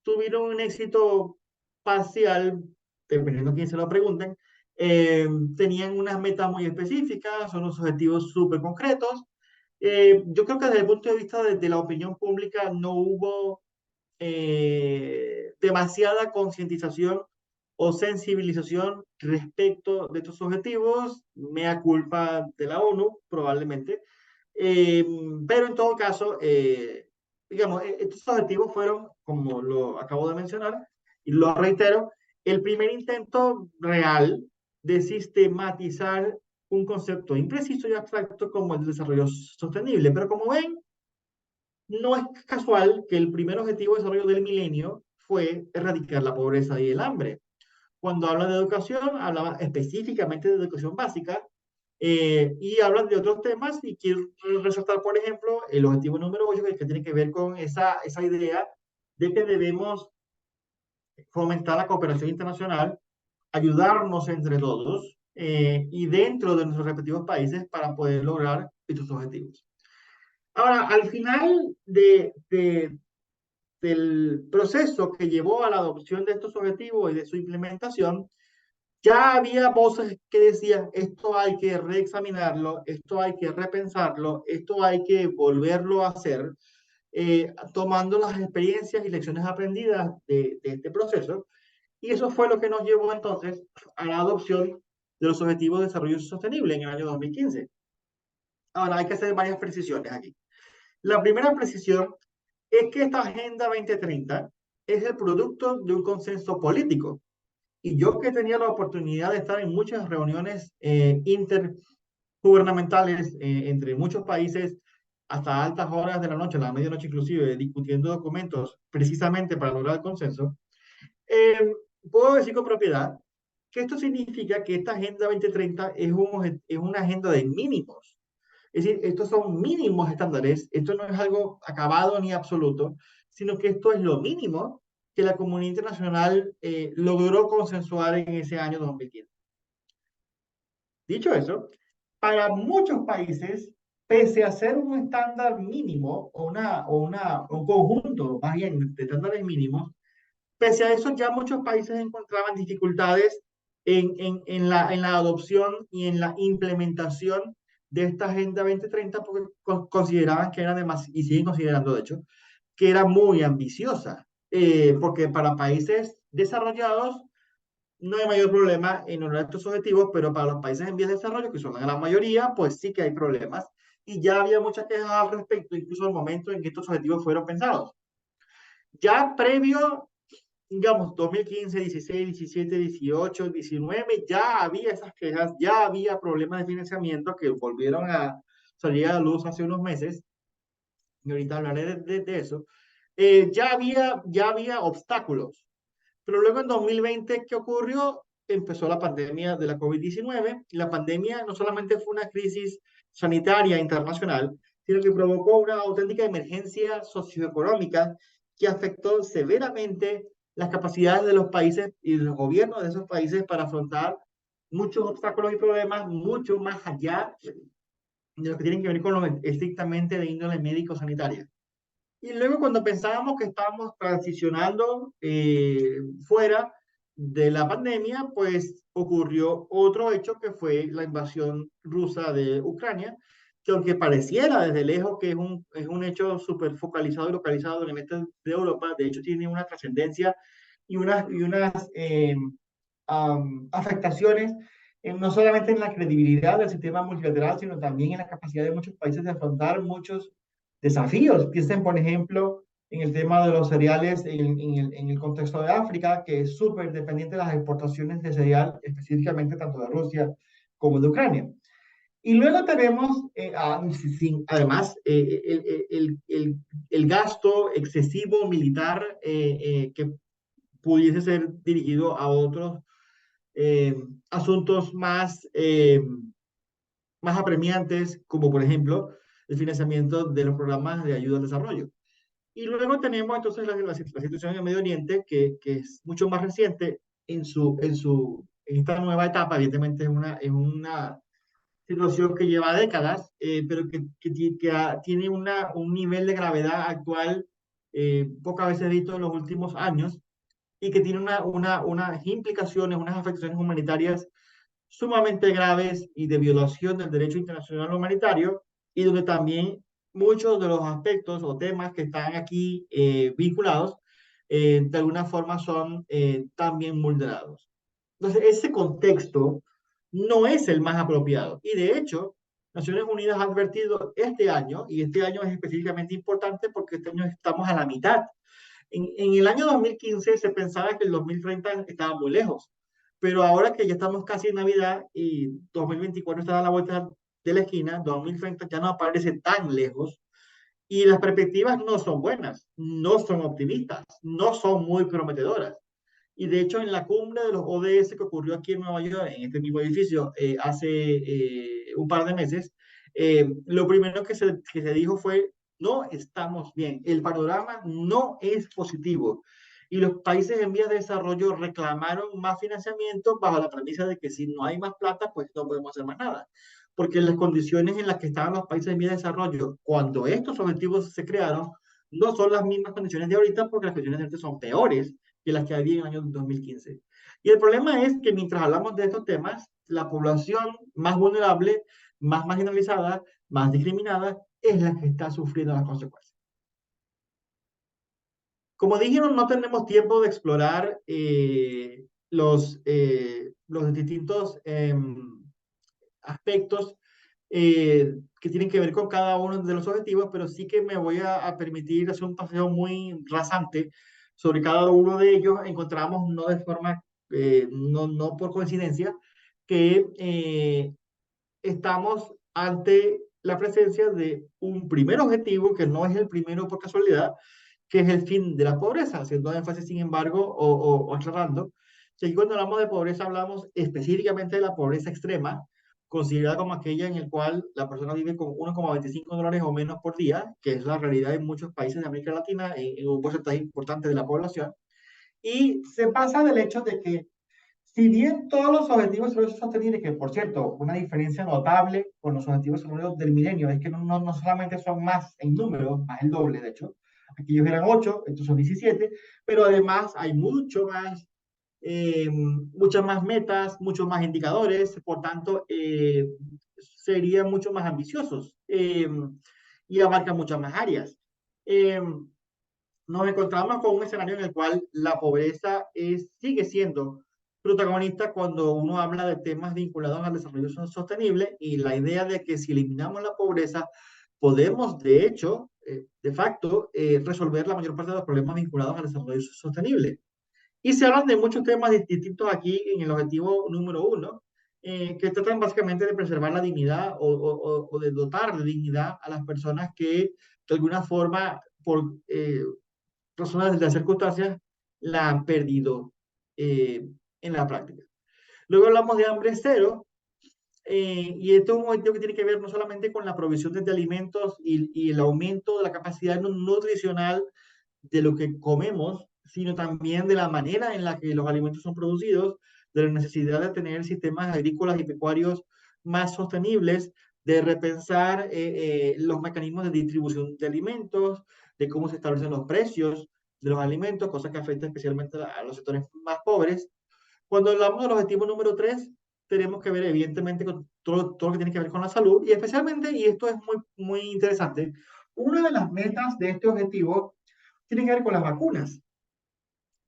tuvieron un éxito parcial, dependiendo de quién se lo pregunten. Tenían unas metas muy específicas, son unos objetivos súper concretos. Yo creo que desde el punto de vista de la opinión pública no hubo demasiada concientización o sensibilización respecto de estos objetivos, mea culpa de la ONU, probablemente. Eh, pero en todo caso, digamos, estos objetivos fueron, como lo acabo de mencionar, y lo reitero, el primer intento real de sistematizar un concepto impreciso y abstracto como el desarrollo sostenible. Pero como ven, no es casual que el primer objetivo de desarrollo del milenio fue erradicar la pobreza y el hambre. Cuando habla de educación, hablaba específicamente de educación básica y hablan de otros temas y quiero resaltar, por ejemplo, el objetivo número 8 que tiene que ver con esa idea de que debemos fomentar la cooperación internacional, ayudarnos entre todos y dentro de nuestros respectivos países para poder lograr estos objetivos. Ahora, al final del proceso que llevó a la adopción de estos objetivos y de su implementación, ya había voces que decían, esto hay que reexaminarlo, esto hay que repensarlo, esto hay que volverlo a hacer, tomando las experiencias y lecciones aprendidas de este proceso. Y eso fue lo que nos llevó entonces a la adopción de los Objetivos de Desarrollo Sostenible en el año 2015. Ahora, hay que hacer varias precisiones aquí. La primera precisión es que esta Agenda 2030 es el producto de un consenso político. Y yo que tenía la oportunidad de estar en muchas reuniones intergubernamentales entre muchos países hasta altas horas de la noche, a la medianoche inclusive, discutiendo documentos precisamente para lograr el consenso, eh, puedo decir con propiedad que esto significa que esta Agenda 2030 es una agenda de mínimos. Es decir, estos son mínimos estándares, esto no es algo acabado ni absoluto, sino que esto es lo mínimo que la comunidad internacional logró consensuar en ese año 2015. Dicho eso, para muchos países, pese a ser un estándar mínimo un conjunto más bien de estándares mínimos, pese a eso ya muchos países encontraban dificultades en la adopción y en la implementación de esta Agenda 2030 porque consideraban que era demasiado, y siguen considerando de hecho, que era muy ambiciosa, porque para países desarrollados no hay mayor problema en lograr estos objetivos, pero para los países en vías de desarrollo, que son la gran mayoría, pues sí que hay problemas. Y ya había muchas quejas al respecto, incluso al momento en que estos objetivos fueron pensados. Ya previo, digamos, 2015, 16, 17, 18, 19, ya había esas quejas, ya había problemas de financiamiento que volvieron a salir a la luz hace unos meses, y ahorita hablaré de eso. ya había obstáculos. Pero luego en 2020, ¿qué ocurrió? Empezó la pandemia de la COVID-19. La pandemia no solamente fue una crisis sanitaria internacional, sino que provocó una auténtica emergencia socioeconómica que afectó severamente las capacidades de los países y de los gobiernos de esos países para afrontar muchos obstáculos y problemas mucho más allá de lo que tienen que ver con lo estrictamente de índole médico-sanitaria. Y luego cuando pensábamos que estábamos transicionando fuera de la pandemia, pues ocurrió otro hecho que fue la invasión rusa de Ucrania, que aunque pareciera desde lejos que es un hecho súper focalizado y localizado en el este de Europa, de hecho tiene una trascendencia y unas afectaciones no solamente en la credibilidad del sistema multilateral, sino también en la capacidad de muchos países de afrontar muchos desafíos. Piensen, por ejemplo, en el tema de los cereales en el contexto de África, que es súper dependiente de las exportaciones de cereal, específicamente tanto de Rusia como de Ucrania. Y luego tenemos, además, el gasto excesivo militar que pudiese ser dirigido a otros eh, asuntos más apremiantes, como por ejemplo el financiamiento de los programas de ayuda al desarrollo. Y luego tenemos entonces la situación en el Medio Oriente, que es mucho más reciente en esta nueva etapa. Evidentemente es una situación que lleva décadas, pero que tiene un nivel de gravedad actual pocas veces visto en los últimos años y que tiene unas implicaciones, unas afectaciones humanitarias sumamente graves y de violación del derecho internacional humanitario, y donde también muchos de los aspectos o temas que están aquí vinculados, de alguna forma son también vulnerados. Entonces, ese contexto no es el más apropiado. Y de hecho, Naciones Unidas ha advertido este año, y este año es específicamente importante porque este año estamos a la mitad. En el año 2015 se pensaba que el 2030 estaba muy lejos, pero ahora que ya estamos casi en Navidad y 2024 está a la vuelta de la esquina, 2030 ya no parece tan lejos y las perspectivas no son buenas, no son optimistas, no son muy prometedoras. Y de hecho, en la cumbre de los ODS que ocurrió aquí en Nueva York, en este mismo edificio, hace un par de meses, lo primero que se dijo fue, no estamos bien, el panorama no es positivo. Y los países en vías de desarrollo reclamaron más financiamiento bajo la premisa de que si no hay más plata, pues no podemos hacer más nada. Porque las condiciones en las que estaban los países en vías de desarrollo cuando estos objetivos se crearon no son las mismas condiciones de ahorita, porque las condiciones de ahorita son peores que las que había en el año 2015. Y el problema es que mientras hablamos de estos temas, la población más vulnerable, más marginalizada, más discriminada, es la que está sufriendo las consecuencias. Como dijeron, no tenemos tiempo de explorar los distintos aspectos que tienen que ver con cada uno de los objetivos, pero sí que me voy a permitir hacer un paseo muy rasante sobre cada uno de ellos. Encontramos, no de forma, no por coincidencia, que estamos ante la presencia de un primer objetivo, que no es el primero por casualidad, que es el fin de la pobreza, haciendo énfasis, sin embargo, o aclarando, que aquí cuando hablamos de pobreza hablamos específicamente de la pobreza extrema, considerada como aquella en la cual la persona vive con $1,25 o menos por día, que es la realidad en muchos países de América Latina, en un porcentaje importante de la población, y se pasa del hecho de que si bien todos los objetivos de desarrollo sostenible, que por cierto, una diferencia notable con los objetivos de desarrollo del milenio, es que no solamente son más en número, más el doble de hecho, aquellos eran 8, estos son 17, pero además hay muchas más metas, muchos más indicadores, por tanto, serían mucho más ambiciosos y abarcan muchas más áreas. Eh, Nos encontramos con un escenario en el cual la pobreza sigue siendo protagonista cuando uno habla de temas vinculados al desarrollo sostenible, y la idea de que si eliminamos la pobreza podemos, de hecho, de facto, resolver la mayor parte de los problemas vinculados al desarrollo sostenible. Y se hablan de muchos temas distintos aquí en el objetivo número uno, que tratan básicamente de preservar la dignidad o de dotar de dignidad a las personas que de alguna forma personas de las circunstancias la han perdido en la práctica. Luego hablamos de hambre cero, y esto es un objetivo que tiene que ver no solamente con la provisión de alimentos y el aumento de la capacidad nutricional de lo que comemos, sino también de la manera en la que los alimentos son producidos, de la necesidad de tener sistemas agrícolas y pecuarios más sostenibles, de repensar los mecanismos de distribución de alimentos, de cómo se establecen los precios de los alimentos, cosas que afectan especialmente a los sectores más pobres. Cuando hablamos del objetivo número 3, tenemos que ver evidentemente con todo lo que tiene que ver con la salud y especialmente, y esto es muy interesante, una de las metas de este objetivo tiene que ver con las vacunas.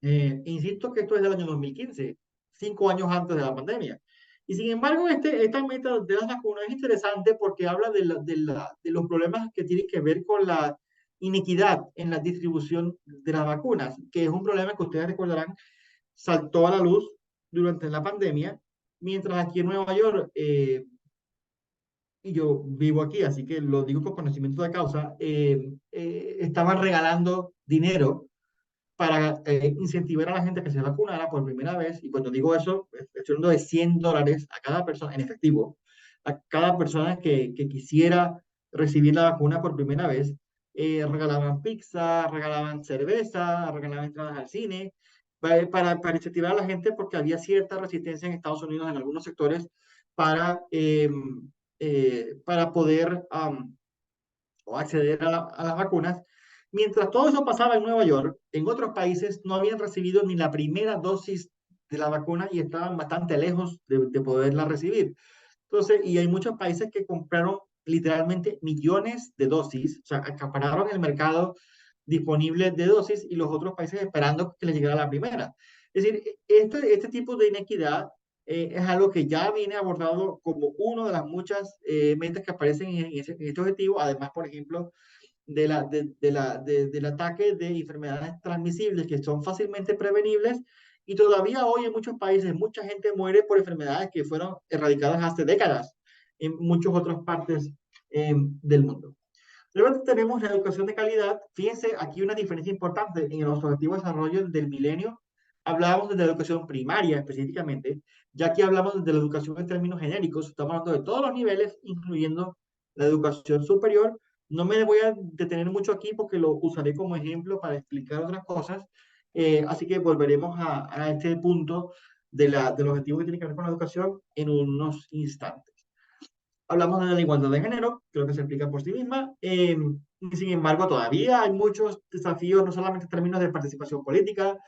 Insisto que esto es del año 2015, 5 años antes de la pandemia. Y sin embargo, esta meta de las vacunas es interesante porque habla de los problemas que tienen que ver con la inequidad en la distribución de las vacunas, que es un problema que ustedes recordarán saltó a la luz durante la pandemia, mientras aquí en Nueva York, y yo vivo aquí, así que lo digo con conocimiento de causa, estaban regalando dinero para incentivar a la gente a que se vacunara por primera vez. Y cuando digo eso, estoy hablando de $100 a cada persona en efectivo, a cada persona que quisiera recibir la vacuna por primera vez. Regalaban pizza, regalaban cerveza, regalaban entradas al cine, para incentivar a la gente porque había cierta resistencia en Estados Unidos en algunos sectores para poder o acceder a las vacunas. Mientras todo eso pasaba en Nueva York, en otros países no habían recibido ni la primera dosis de la vacuna y estaban bastante lejos de poderla recibir. Entonces, y hay muchos países que compraron literalmente millones de dosis, o sea, acapararon el mercado disponible de dosis y los otros países esperando que les llegara la primera. Es decir, este tipo de inequidad es algo que ya viene abordado como una de las muchas metas que aparecen en este objetivo. Además, por ejemplo, del ataque de enfermedades transmisibles que son fácilmente prevenibles y todavía hoy en muchos países mucha gente muere por enfermedades que fueron erradicadas hace décadas en muchas otras partes del mundo. Luego tenemos la educación de calidad. Fíjense, aquí una diferencia importante en los objetivos de desarrollo del milenio. Hablábamos de la educación primaria específicamente, ya que hablamos de la educación en términos genéricos. Estamos hablando de todos los niveles, incluyendo la educación superior. No me voy a detener mucho aquí porque lo usaré como ejemplo para explicar otras cosas. Así que volveremos a este punto del objetivo que tiene que ver con la educación en unos instantes. Hablamos de la igualdad de género, creo que se explica por sí misma. Y sin embargo, todavía hay muchos desafíos, no solamente en términos de participación política,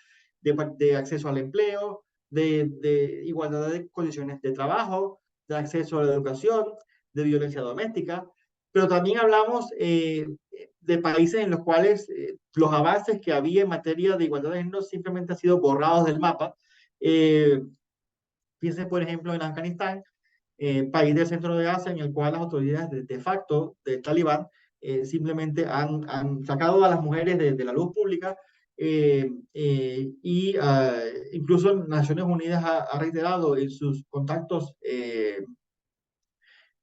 de acceso al empleo, de igualdad de condiciones de trabajo, de acceso a la educación, de violencia doméstica, pero también hablamos de países en los cuales los avances que había en materia de igualdad de género simplemente han sido borrados del mapa. Eh, Piensen, por ejemplo, en Afganistán, país del centro de Asia en el cual las autoridades de facto del Talibán simplemente han sacado a las mujeres de la luz pública y incluso Naciones Unidas ha reiterado en sus contactos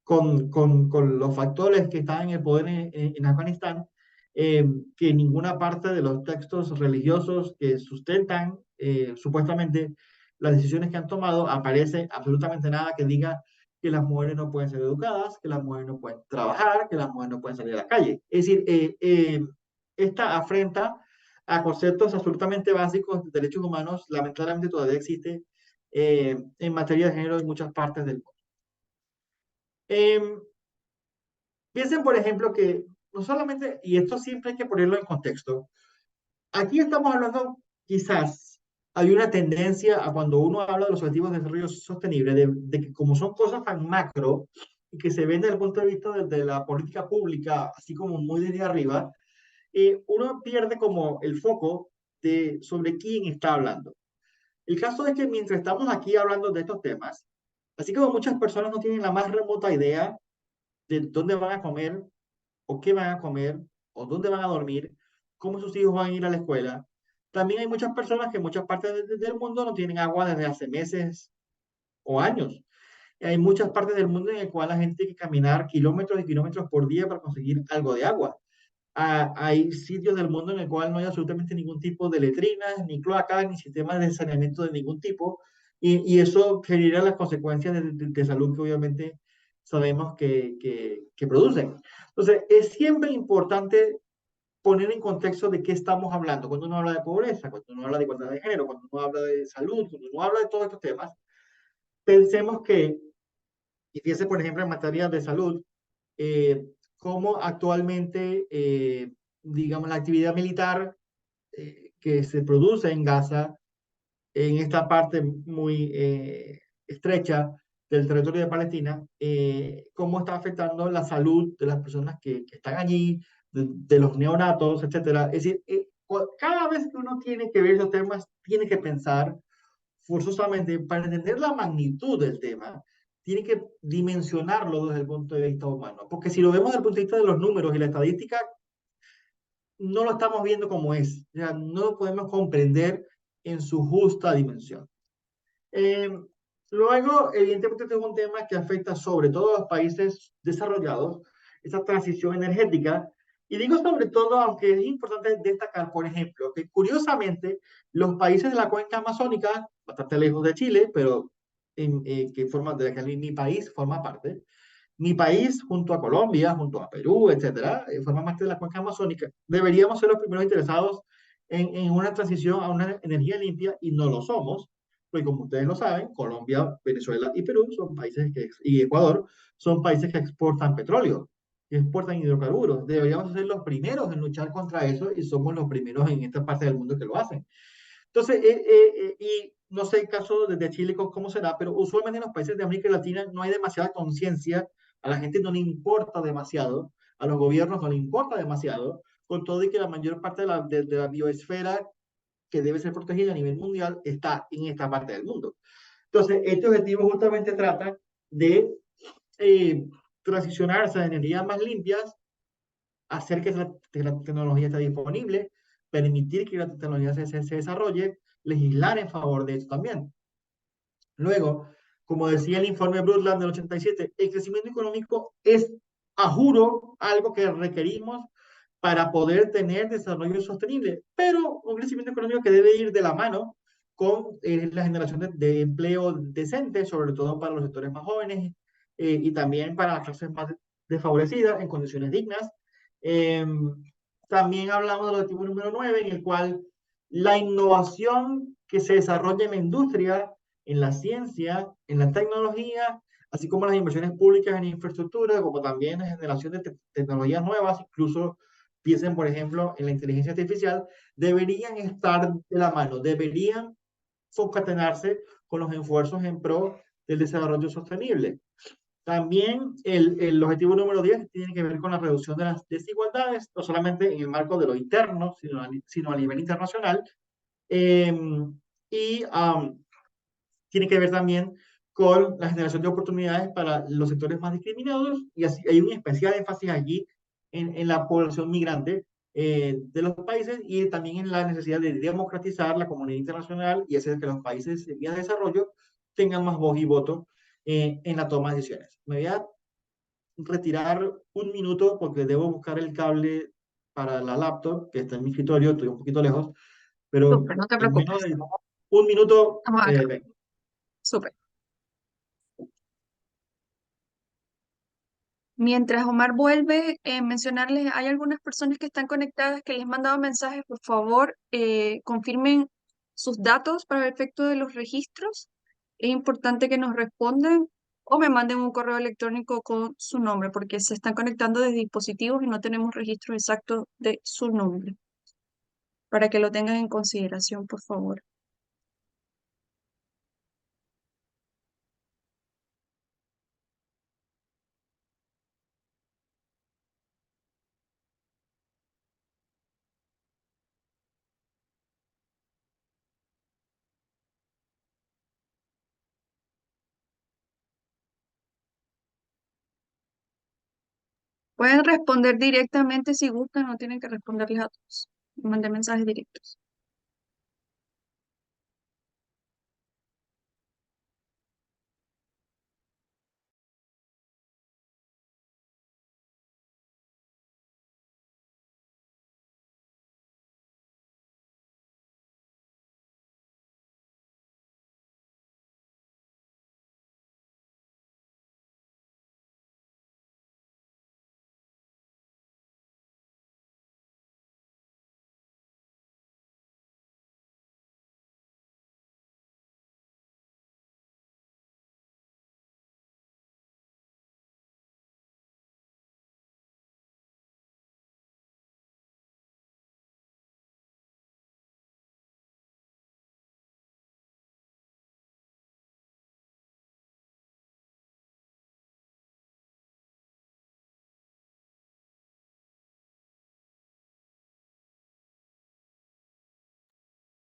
con los factores que están en el poder en Afganistán, eh, que ninguna parte de los textos religiosos que sustentan supuestamente las decisiones que han tomado aparece absolutamente nada que diga que las mujeres no pueden ser educadas, que las mujeres no pueden trabajar, que las mujeres no pueden salir a la calle. Es decir, esta afrenta a conceptos absolutamente básicos de derechos humanos lamentablemente todavía existe en materia de género en muchas partes del mundo. Eh, Piensen, por ejemplo, que no solamente, y esto siempre hay que ponerlo en contexto, aquí estamos hablando, quizás hay una tendencia a cuando uno habla de los objetivos de desarrollo sostenible, de que como son cosas tan macro y que se ven desde el punto de vista de la política pública, así como muy desde arriba, uno pierde como el foco de sobre quién está hablando. El caso es que mientras estamos aquí hablando de estos temas, así como muchas personas no tienen la más remota idea de dónde van a comer o qué van a comer, o dónde van a dormir, cómo sus hijos van a ir a la escuela. También hay muchas personas que en muchas partes del mundo no tienen agua desde hace meses o años. Hay muchas partes del mundo en el cual la gente tiene que caminar kilómetros y kilómetros por día para conseguir algo de agua. hay sitios del mundo en el cual no hay absolutamente ningún tipo de letrinas, ni cloacas, ni sistemas de saneamiento de ningún tipo, y eso genera las consecuencias de salud que obviamente sabemos que producen. Entonces, es siempre importante poner en contexto de qué estamos hablando. Cuando uno habla de pobreza, cuando uno habla de igualdad de género, cuando uno habla de salud, cuando uno habla de todos estos temas, pensemos que, y fíjense, por ejemplo, en materia de salud, cómo actualmente, digamos, la actividad militar que se produce en Gaza, en esta parte muy estrecha del territorio de Palestina, cómo está afectando la salud de las personas que están allí, de los neonatos, etcétera. Es decir, cada vez que uno tiene que ver los temas, tiene que pensar forzosamente para entender la magnitud del tema. Tiene que dimensionarlo desde el punto de vista humano, porque si lo vemos desde el punto de vista de los números y la estadística, no lo estamos viendo como es, o sea, no lo podemos comprender en su justa dimensión. Eh, Luego, evidentemente, este es un tema que afecta sobre todo a los países desarrollados, esa transición energética. Y digo sobre todo, aunque es importante destacar, por ejemplo, que curiosamente los países de la cuenca amazónica, bastante lejos de Chile, pero que forma, de la que mi país forma parte, mi país, junto a Colombia, junto a Perú, etcétera, forma parte de la cuenca amazónica. Deberíamos ser los primeros interesados en una transición a una energía limpia y no lo somos, porque como ustedes lo saben, Colombia, Venezuela y Perú son países que, y Ecuador son países que exportan petróleo, que exportan hidrocarburos. Deberíamos ser los primeros en luchar contra eso y somos los primeros en esta parte del mundo que lo hacen. Entonces, y no sé el caso desde Chile cómo será, pero usualmente en los países de América Latina no hay demasiada conciencia, a la gente no le importa demasiado, a los gobiernos no le importa demasiado, con todo y que la mayor parte de la bioesfera que debe ser protegida a nivel mundial está en esta parte del mundo. Entonces, este objetivo justamente trata de eh, transicionarse a energías más limpias, hacer que la tecnología esté disponible, permitir que la tecnología se desarrolle, legislar en favor de esto también. Luego, como decía el informe Brundtland del 87, el crecimiento económico es, a juro, algo que requerimos para poder tener desarrollo sostenible, pero un crecimiento económico que debe ir de la mano con la generación de empleo decente, sobre todo para los sectores más jóvenes y también para las clases más desfavorecidas en condiciones dignas. Eh, También hablamos del objetivo número 9, en el cual la innovación que se desarrolla en la industria, en la ciencia, en la tecnología, así como las inversiones públicas en infraestructura, como también la generación de tecnologías nuevas, incluso piensen, por ejemplo, en la inteligencia artificial, deberían estar de la mano, deberían concatenarse con los esfuerzos en pro del desarrollo sostenible. También el objetivo número 10 tiene que ver con la reducción de las desigualdades, no solamente en el marco de lo interno, sino a nivel internacional. Eh, y tiene que ver también con la generación de oportunidades para los sectores más discriminados y así hay un especial énfasis allí en la población migrante de los países y también en la necesidad de democratizar la comunidad internacional y hacer que los países en vías de desarrollo tengan más voz y voto en la toma de decisiones. Me voy a retirar un minuto porque debo buscar el cable para la laptop que está en mi escritorio, estoy un poquito lejos, pero Súper, no te en menos preocupes. de un minuto Estamos acá. vengo. Súper. Mientras Omar vuelve, mencionarles, hay algunas personas que están conectadas que les han mandado mensajes, por favor, confirmen sus datos para el efecto de los registros. Es importante que nos respondan o me manden un correo electrónico con su nombre, porque se están conectando desde dispositivos y no tenemos registro exacto de su nombre, para que lo tengan en consideración, por favor. Pueden responder directamente si gustan, no tienen que responderles a todos. Manden mensajes directos.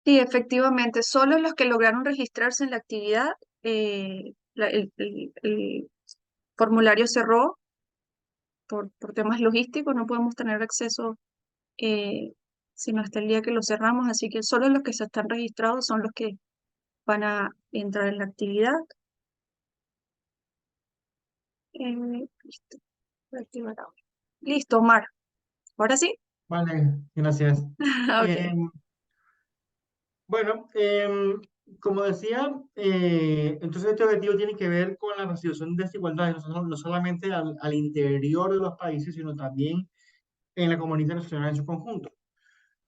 Sí, efectivamente, solo los que lograron registrarse en la actividad, el formulario cerró por temas logísticos, no podemos tener acceso eh, sino hasta el día que lo cerramos, así que solo los que se están registrados son los que van a entrar en la actividad. Listo, voy a activar ahora. Listo, Omar. Ahora sí. Vale, gracias. Ok. Em, bueno, como decía, entonces este objetivo tiene que ver con la resolución de desigualdades, no solamente al interior de los países, sino también en la comunidad nacional en su conjunto.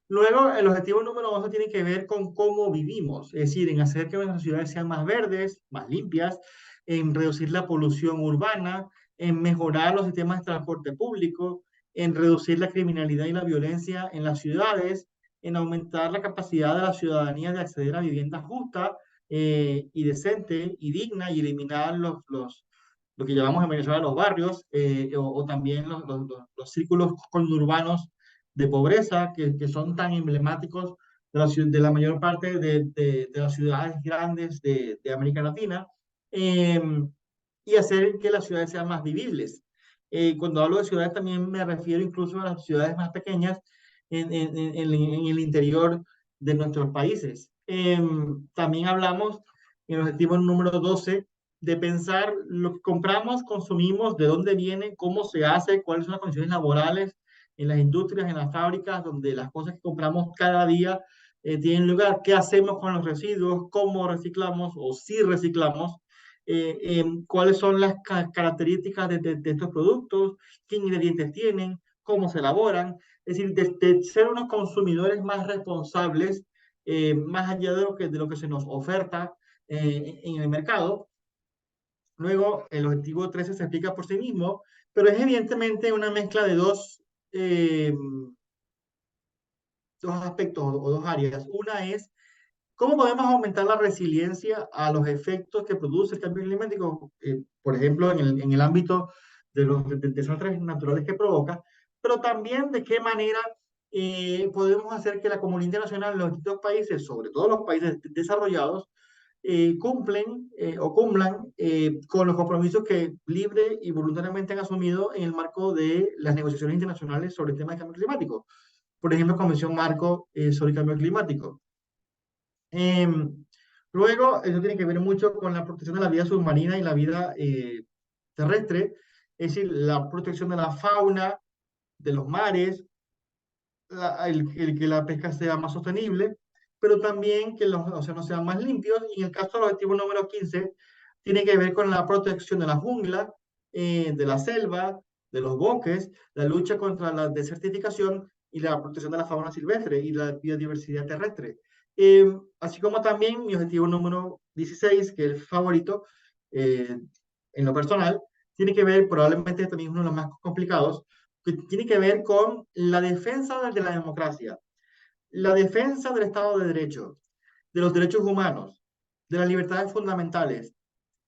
Luego, el objetivo número 11 tiene que ver con cómo vivimos, es decir, en hacer que nuestras ciudades sean más verdes, más limpias, en reducir la polución urbana, en mejorar los sistemas de transporte público, en reducir la criminalidad y la violencia en las ciudades, en aumentar la capacidad de la ciudadanía de acceder a vivienda justa y decente y digna y eliminar lo que llamamos en Venezuela los barrios o también los círculos conurbanos de pobreza que son tan emblemáticos de la mayor parte de las ciudades grandes de América Latina eh, y hacer que las ciudades sean más vivibles. Cuando hablo de ciudades también me refiero incluso a las ciudades más pequeñas en el interior de nuestros países. También hablamos en el objetivo número 12 de pensar lo que compramos, consumimos, de dónde viene, cómo se hace, cuáles son las condiciones laborales en las industrias, en las fábricas, donde las cosas que compramos cada día tienen lugar, qué hacemos con los residuos, cómo reciclamos o si reciclamos, cuáles son las características de estos productos, qué ingredientes tienen, cómo se elaboran, es decir, de ser unos consumidores más responsables, más allá de lo que se nos oferta en el mercado. Luego, el objetivo 13 se explica por sí mismo, pero es evidentemente una mezcla de eh, dos aspectos o dos áreas. Una es cómo podemos aumentar la resiliencia a los efectos que produce el cambio climático, por ejemplo, en el ámbito de los desastres naturales que provoca, pero también de qué manera podemos hacer que la comunidad internacional, los distintos países, sobre todo los países desarrollados, cumplan con los compromisos que libre y voluntariamente han asumido en el marco de las negociaciones internacionales sobre el tema de cambio climático. Por ejemplo, Convención Marco sobre el Cambio Climático. Luego, eso tiene que ver mucho con la protección de la vida submarina y la vida terrestre, es decir, la protección de la fauna, de los mares, el que la pesca sea más sostenible, pero también que los océanos sean más limpios. Y en el caso del objetivo número 15, tiene que ver con la protección de la jungla, de la selva, de los bosques, la lucha contra la desertificación y la protección de la fauna silvestre y la biodiversidad terrestre. Así como también mi objetivo número 16, que es el favorito eh, en lo personal, tiene que ver, probablemente también uno de los más complicados, que tiene que ver con la defensa de la democracia, la defensa del Estado de Derecho, de los derechos humanos, de las libertades fundamentales,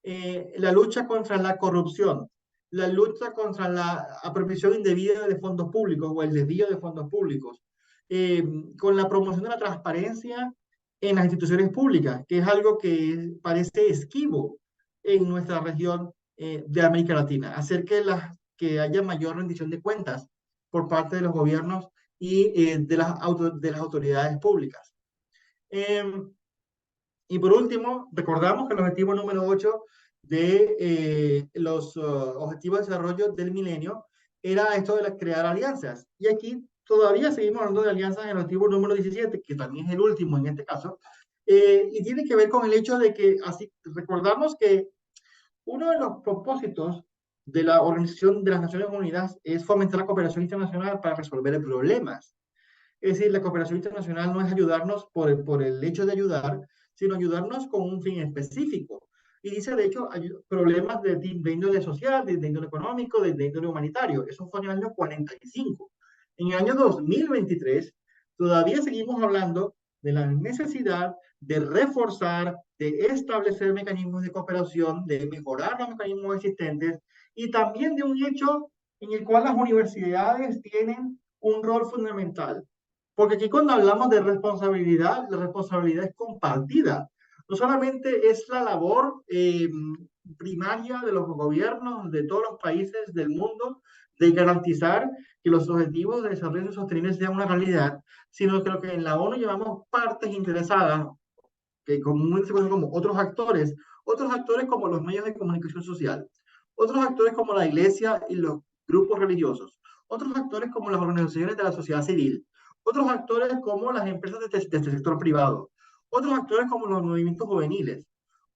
la lucha contra la corrupción, la lucha contra la apropiación indebida de fondos públicos o el desvío de fondos públicos, eh, con la promoción de la transparencia en las instituciones públicas, que es algo que parece esquivo en nuestra región de América Latina, hacer que haya mayor rendición de cuentas por parte de los gobiernos y de las autoridades públicas. Y por último, recordamos que el objetivo número 8 de los objetivos de desarrollo del milenio era esto de crear alianzas. Y aquí todavía seguimos hablando de alianzas en el objetivo número 17, que también es el último en este caso, y tiene que ver con el hecho de que, así, recordamos que uno de los propósitos de la Organización de las Naciones Unidas es fomentar la cooperación internacional para resolver problemas. Es decir, la cooperación internacional no es ayudarnos por el hecho de ayudar, sino ayudarnos con un fin específico. Y dice, de hecho, problemas de índole social, de índole económico, de índole humanitario. Eso fue en el año 45. En el año 2023, todavía seguimos hablando de la necesidad de reforzar, de establecer mecanismos de cooperación, de mejorar los mecanismos existentes y también de un hecho en el cual las universidades tienen un rol fundamental. Porque aquí cuando hablamos de responsabilidad, la responsabilidad es compartida. No solamente es la labor primaria de los gobiernos de todos los países del mundo de garantizar que los objetivos de desarrollo sostenible sean una realidad, sino que lo que en la ONU llamamos partes interesadas, que comúnmente se conocen como otros actores como los medios de comunicación social, otros actores como la iglesia y los grupos religiosos, otros actores como las organizaciones de la sociedad civil, otros actores como las empresas de este sector privado, otros actores como los movimientos juveniles,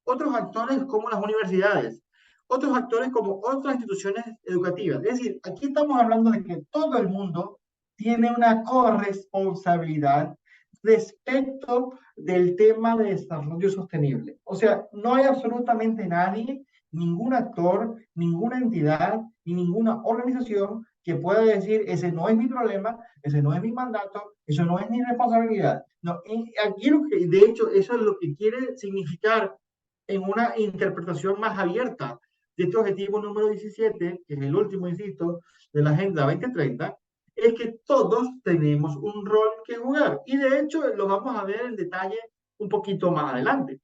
otros actores como las universidades, otros actores como otras instituciones educativas. Es decir, aquí estamos hablando de que todo el mundo tiene una corresponsabilidad respecto del tema de desarrollo sostenible. O sea, no hay absolutamente nadie, ningún actor, ninguna entidad y ninguna organización que pueda decir, ese no es mi problema, ese no es mi mandato, eso no es mi responsabilidad. No, aquí lo que, de hecho, eso es lo que quiere significar en una interpretación más abierta de este objetivo número 17, que es el último, insisto, de la Agenda 2030, es que todos tenemos un rol que jugar. Y de hecho lo vamos a ver en detalle un poquito más adelante.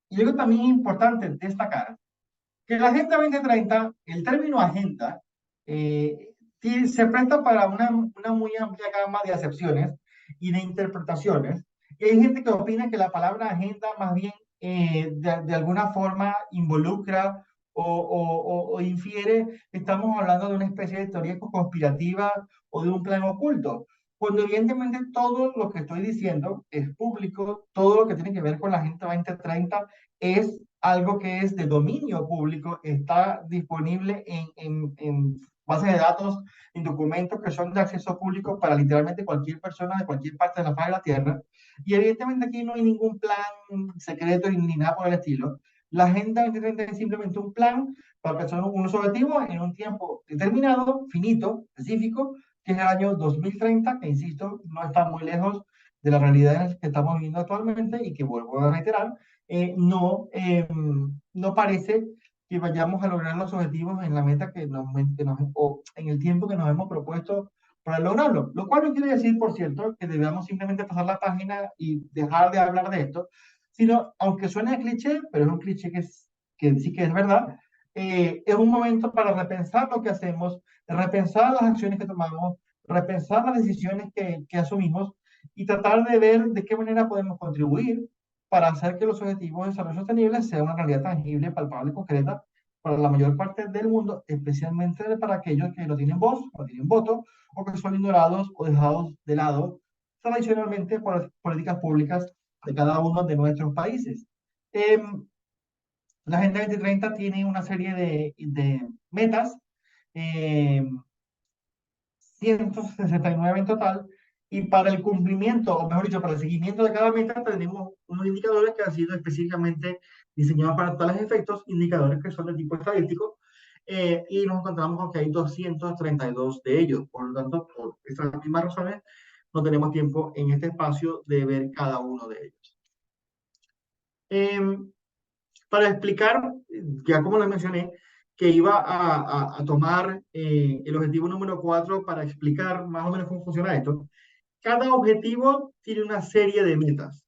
Y algo también importante destacar, que la Agenda 2030, el término agenda, se presta para una muy amplia gama de acepciones y de interpretaciones. Y hay gente que opina que la palabra agenda más bien de alguna forma involucra o infiere que estamos hablando de una especie de teoría conspirativa o de un plan oculto. Cuando evidentemente todo lo que estoy diciendo es público, todo lo que tiene que ver con la Agenda 2030 es algo que es de dominio público, está disponible en bases de datos, en documentos que son de acceso público para literalmente cualquier persona de cualquier parte de la faz de la Tierra. Y evidentemente aquí no hay ningún plan secreto ni nada por el estilo. La Agenda 2030 es simplemente un plan para alcanzar unos objetivos en un tiempo determinado, finito, específico, que es el año 2030, que insisto, no está muy lejos de la realidad en la que estamos viviendo actualmente y que vuelvo a reiterar, no parece que vayamos a lograr los objetivos en la meta o en el tiempo que nos hemos propuesto para lograrlo. Lo cual no quiere decir, por cierto, que debamos simplemente pasar la página y dejar de hablar de esto, sino, aunque suene a cliché, pero es un cliché que sí que es verdad, es un momento para repensar lo que hacemos, repensar las acciones que tomamos, repensar las decisiones que asumimos y tratar de ver de qué manera podemos contribuir para hacer que los objetivos de desarrollo sostenible sean una realidad tangible, palpable y concreta para la mayor parte del mundo, especialmente para aquellos que no tienen voz, no tienen voto, o que son ignorados o dejados de lado tradicionalmente por las políticas públicas de cada uno de nuestros países. Eh, la Agenda 2030 tiene una serie de metas, eh, 169 en total, y para el cumplimiento, o mejor dicho, para el seguimiento de cada meta, tenemos unos indicadores que han sido específicamente diseñados para tales efectos, indicadores que son de tipo estadístico, y nos encontramos con que hay 232 de ellos. Por lo tanto, por estas mismas razones, no tenemos tiempo en este espacio de ver cada uno de ellos. Para explicar, ya como les mencioné, que iba a tomar el objetivo número 4 para explicar más o menos cómo funciona esto. Cada objetivo tiene una serie de metas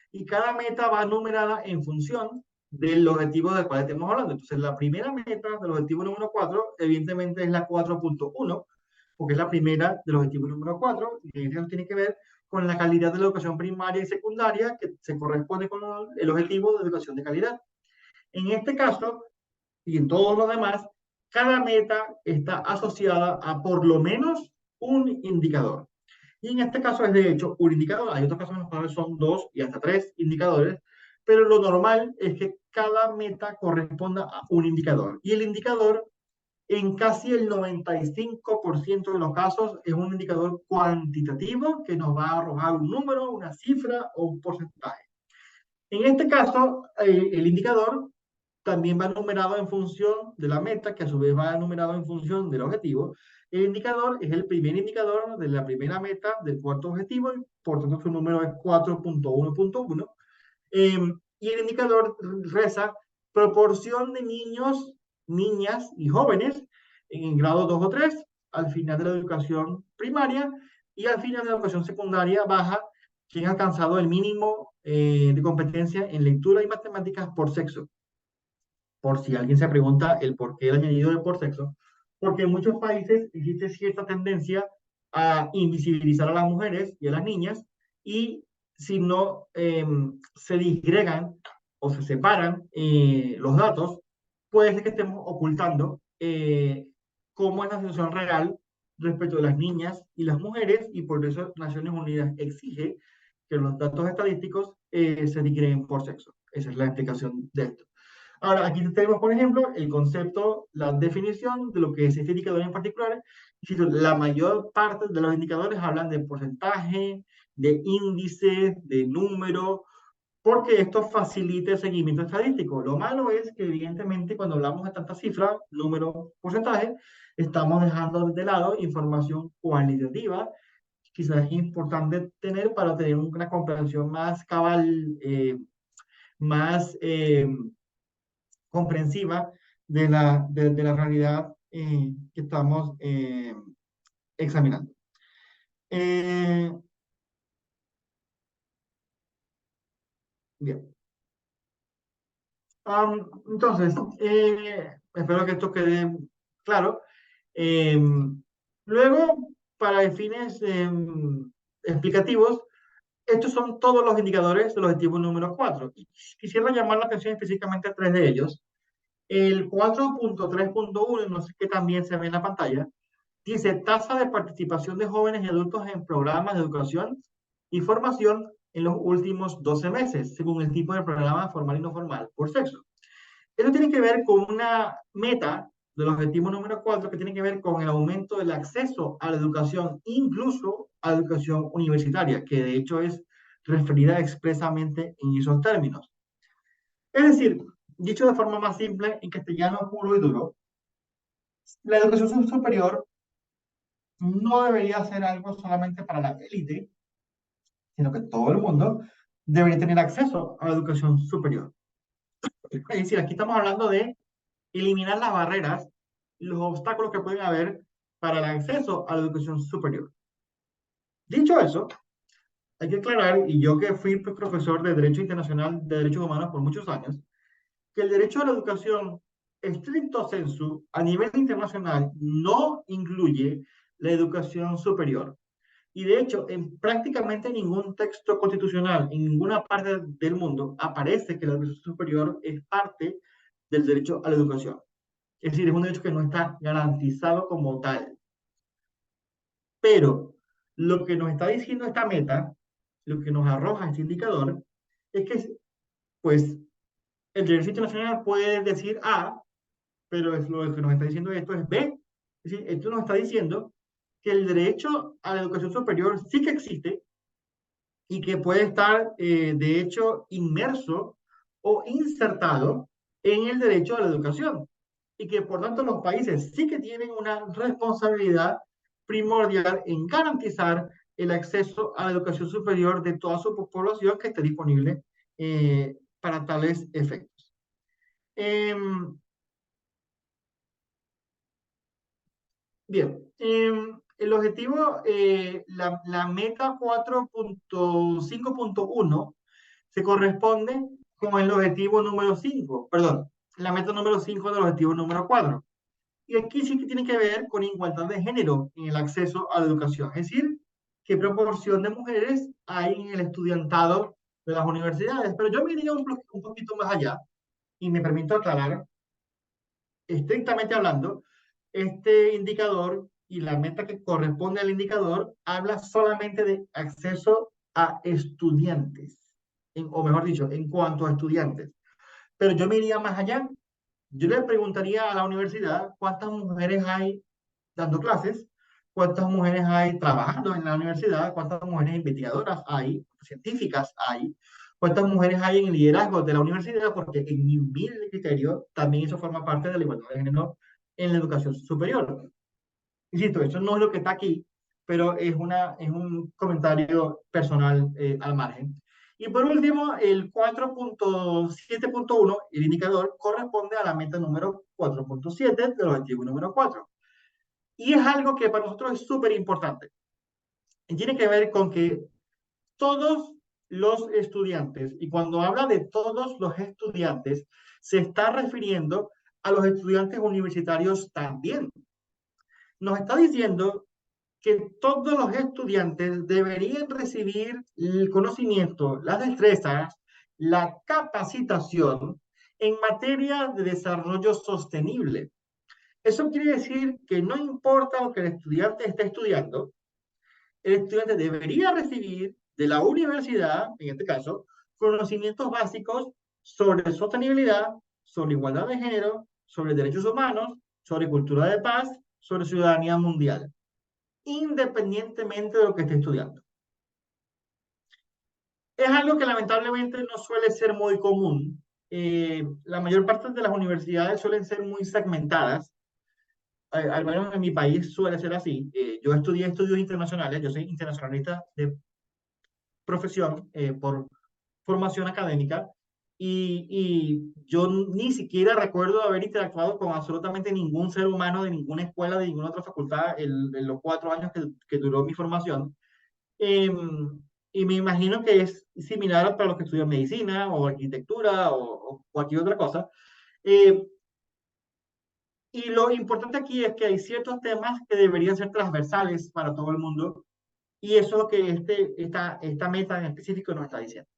y cada meta va numerada en función del objetivo del cual estemos hablando. Entonces, la primera meta del objetivo número 4, evidentemente, es la 4.1, porque es la primera del objetivo número 4, y eso tiene que ver con la calidad de la educación primaria y secundaria, que se corresponde con el objetivo de educación de calidad. En este caso, y en todos los demás, cada meta está asociada a por lo menos un indicador. Y en este caso es de hecho un indicador. Hay otros casos en los cuales son 2 y hasta 3 indicadores, pero lo normal es que cada meta corresponda a un indicador. Y el indicador, en casi el 95% de los casos, es un indicador cuantitativo que nos va a arrojar un número, una cifra o un porcentaje. En este caso, el indicador también va numerado en función de la meta, que a su vez va numerado en función del objetivo. El indicador es el primer indicador de la primera meta del cuarto objetivo, y por tanto su número es 4.1.1. Y el indicador reza proporción de niños, niñas y jóvenes en grado 2 o 3 al final de la educación primaria y al final de la educación secundaria baja quien ha alcanzado el mínimo de competencia en lectura y matemáticas por sexo. Por si alguien se pregunta el por qué el añadido de por sexo, porque en muchos países existe cierta tendencia a invisibilizar a las mujeres y a las niñas, y si no se disgregan o se separan los datos, puede ser que estemos ocultando cómo es la situación real respecto de las niñas y las mujeres, y por eso Naciones Unidas exige que los datos estadísticos se disgreguen por sexo. Esa es la explicación de esto. Ahora, aquí tenemos, por ejemplo, el concepto, la definición de lo que es este indicador en particular. La mayor parte de los indicadores hablan de porcentaje, de índice, de número, porque esto facilita el seguimiento estadístico. Lo malo es que, evidentemente, cuando hablamos de tantas cifras, número, porcentaje, estamos dejando de lado información cualitativa, quizás es importante tener para tener una comprensión más cabal, más comprensiva de la realidad que estamos examinando. Bien. Entonces, espero que esto quede claro. Luego, para fines explicativos, estos son todos los indicadores del objetivo número 4. Quisiera llamar la atención específicamente a tres de ellos. El 4.3.1, no sé qué también se ve en la pantalla, dice tasa de participación de jóvenes y adultos en programas de educación y formación en los últimos 12 meses, según el tipo de programa formal y no formal, por sexo. Esto tiene que ver con una meta del objetivo número 4 que tiene que ver con el aumento del acceso a la educación, incluso a la educación universitaria, que de hecho es referida expresamente en esos términos. Es decir, dicho de forma más simple, en castellano puro y duro, la educación superior no debería ser algo solamente para la élite, sino que todo el mundo debería tener acceso a la educación superior. Es decir, aquí estamos hablando de eliminar las barreras y los obstáculos que pueden haber para el acceso a la educación superior. Dicho eso, hay que aclarar, y yo que fui profesor de Derecho Internacional de Derechos Humanos por muchos años, que el derecho a la educación estricto sensu a nivel internacional no incluye la educación superior. Y de hecho, en prácticamente ningún texto constitucional, en ninguna parte del mundo, aparece que la educación superior es parte del derecho a la educación. Es decir, es un derecho que no está garantizado como tal. Pero lo que nos está diciendo esta meta, lo que nos arroja este indicador, es que, pues, el derecho internacional puede decir A, pero es lo que nos está diciendo esto es B. Es decir, esto nos está diciendo que el derecho a la educación superior sí que existe y que puede estar, de hecho, inmerso o insertado en el derecho a la educación. Y que, por tanto, los países sí que tienen una responsabilidad primordial en garantizar el acceso a la educación superior de toda su población que esté disponible para tales efectos. Bien, el objetivo, la meta 4.5.1 se corresponde con el objetivo número 5, perdón, la meta número 5 del objetivo número 4. Y aquí sí que tiene que ver con igualdad de género en el acceso a la educación, es decir, qué proporción de mujeres hay en el estudiantado de las universidades. Pero yo me iría un poquito más allá y me permito aclarar, estrictamente hablando, este indicador y la meta que corresponde al indicador habla solamente de acceso a estudiantes, o mejor dicho, en cuanto a estudiantes. Pero yo me iría más allá. Yo le preguntaría a la universidad cuántas mujeres hay dando clases, cuántas mujeres hay trabajando en la universidad, cuántas mujeres investigadoras hay, científicas hay, cuántas mujeres hay en el liderazgo de la universidad, porque en mi humilde criterio también eso forma parte de la igualdad de género en la educación superior. Insisto, eso no es lo que está aquí, pero es un comentario personal al margen. Y por último, el 4.7.1, el indicador, corresponde a la meta número 4.7 del objetivo número 4. Y es algo que para nosotros es súper importante. Y tiene que ver con que todos los estudiantes, y cuando habla de todos los estudiantes, se está refiriendo a los estudiantes universitarios también. Nos está diciendo que todos los estudiantes deberían recibir el conocimiento, las destrezas, la capacitación en materia de desarrollo sostenible. Eso quiere decir que no importa lo que el estudiante esté estudiando, el estudiante debería recibir de la universidad, en este caso, conocimientos básicos sobre sostenibilidad, sobre igualdad de género, sobre derechos humanos, sobre cultura de paz, sobre ciudadanía mundial, independientemente de lo que esté estudiando. Es algo que lamentablemente no suele ser muy común. La mayor parte de las universidades suelen ser muy segmentadas, al menos en mi país suele ser así. Yo estudié estudios internacionales, yo soy internacionalista de profesión, por formación académica, y yo ni siquiera recuerdo haber interactuado con absolutamente ningún ser humano de ninguna escuela, de ninguna otra facultad en los 4 años que duró mi formación. Eh, y me imagino que es similar para los que estudian medicina o arquitectura o cualquier otra cosa. Eh, y lo importante aquí es que hay ciertos temas que deberían ser transversales para todo el mundo, y eso es lo que esta meta en específico nos está diciendo.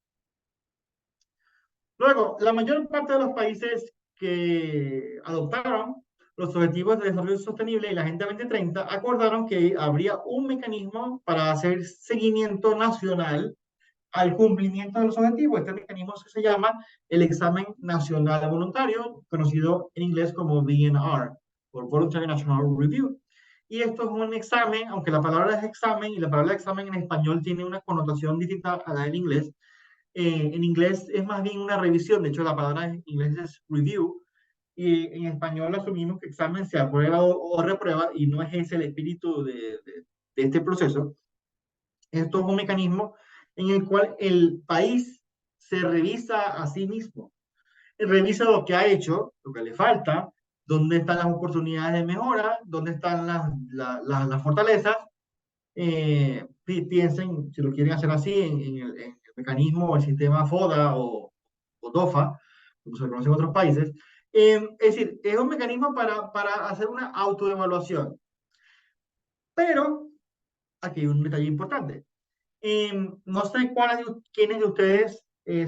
Luego, la mayor parte de los países que adoptaron los Objetivos de Desarrollo Sostenible y la Agenda 2030 acordaron que habría un mecanismo para hacer seguimiento nacional al cumplimiento de los objetivos. Este mecanismo se llama el Examen Nacional Voluntario, conocido en inglés como VNR, por Voluntary National Review. Y esto es un examen, aunque la palabra es examen y la palabra examen en español tiene una connotación distinta a la del inglés. En inglés es más bien una revisión, de hecho la palabra en inglés es review, y en español asumimos que examen se aprueba o reprueba, y no es ese el espíritu de este proceso. Esto es un mecanismo en el cual el país se revisa a sí mismo, revisa lo que ha hecho, lo que le falta, dónde están las oportunidades de mejora, dónde están las fortalezas. Piensen, si lo quieren hacer así, en el mecanismo o el sistema FODA o DOFA, como se conoce en otros países. Es decir, es un mecanismo para hacer una autoevaluación. Pero aquí hay un detalle importante. No sé quiénes de ustedes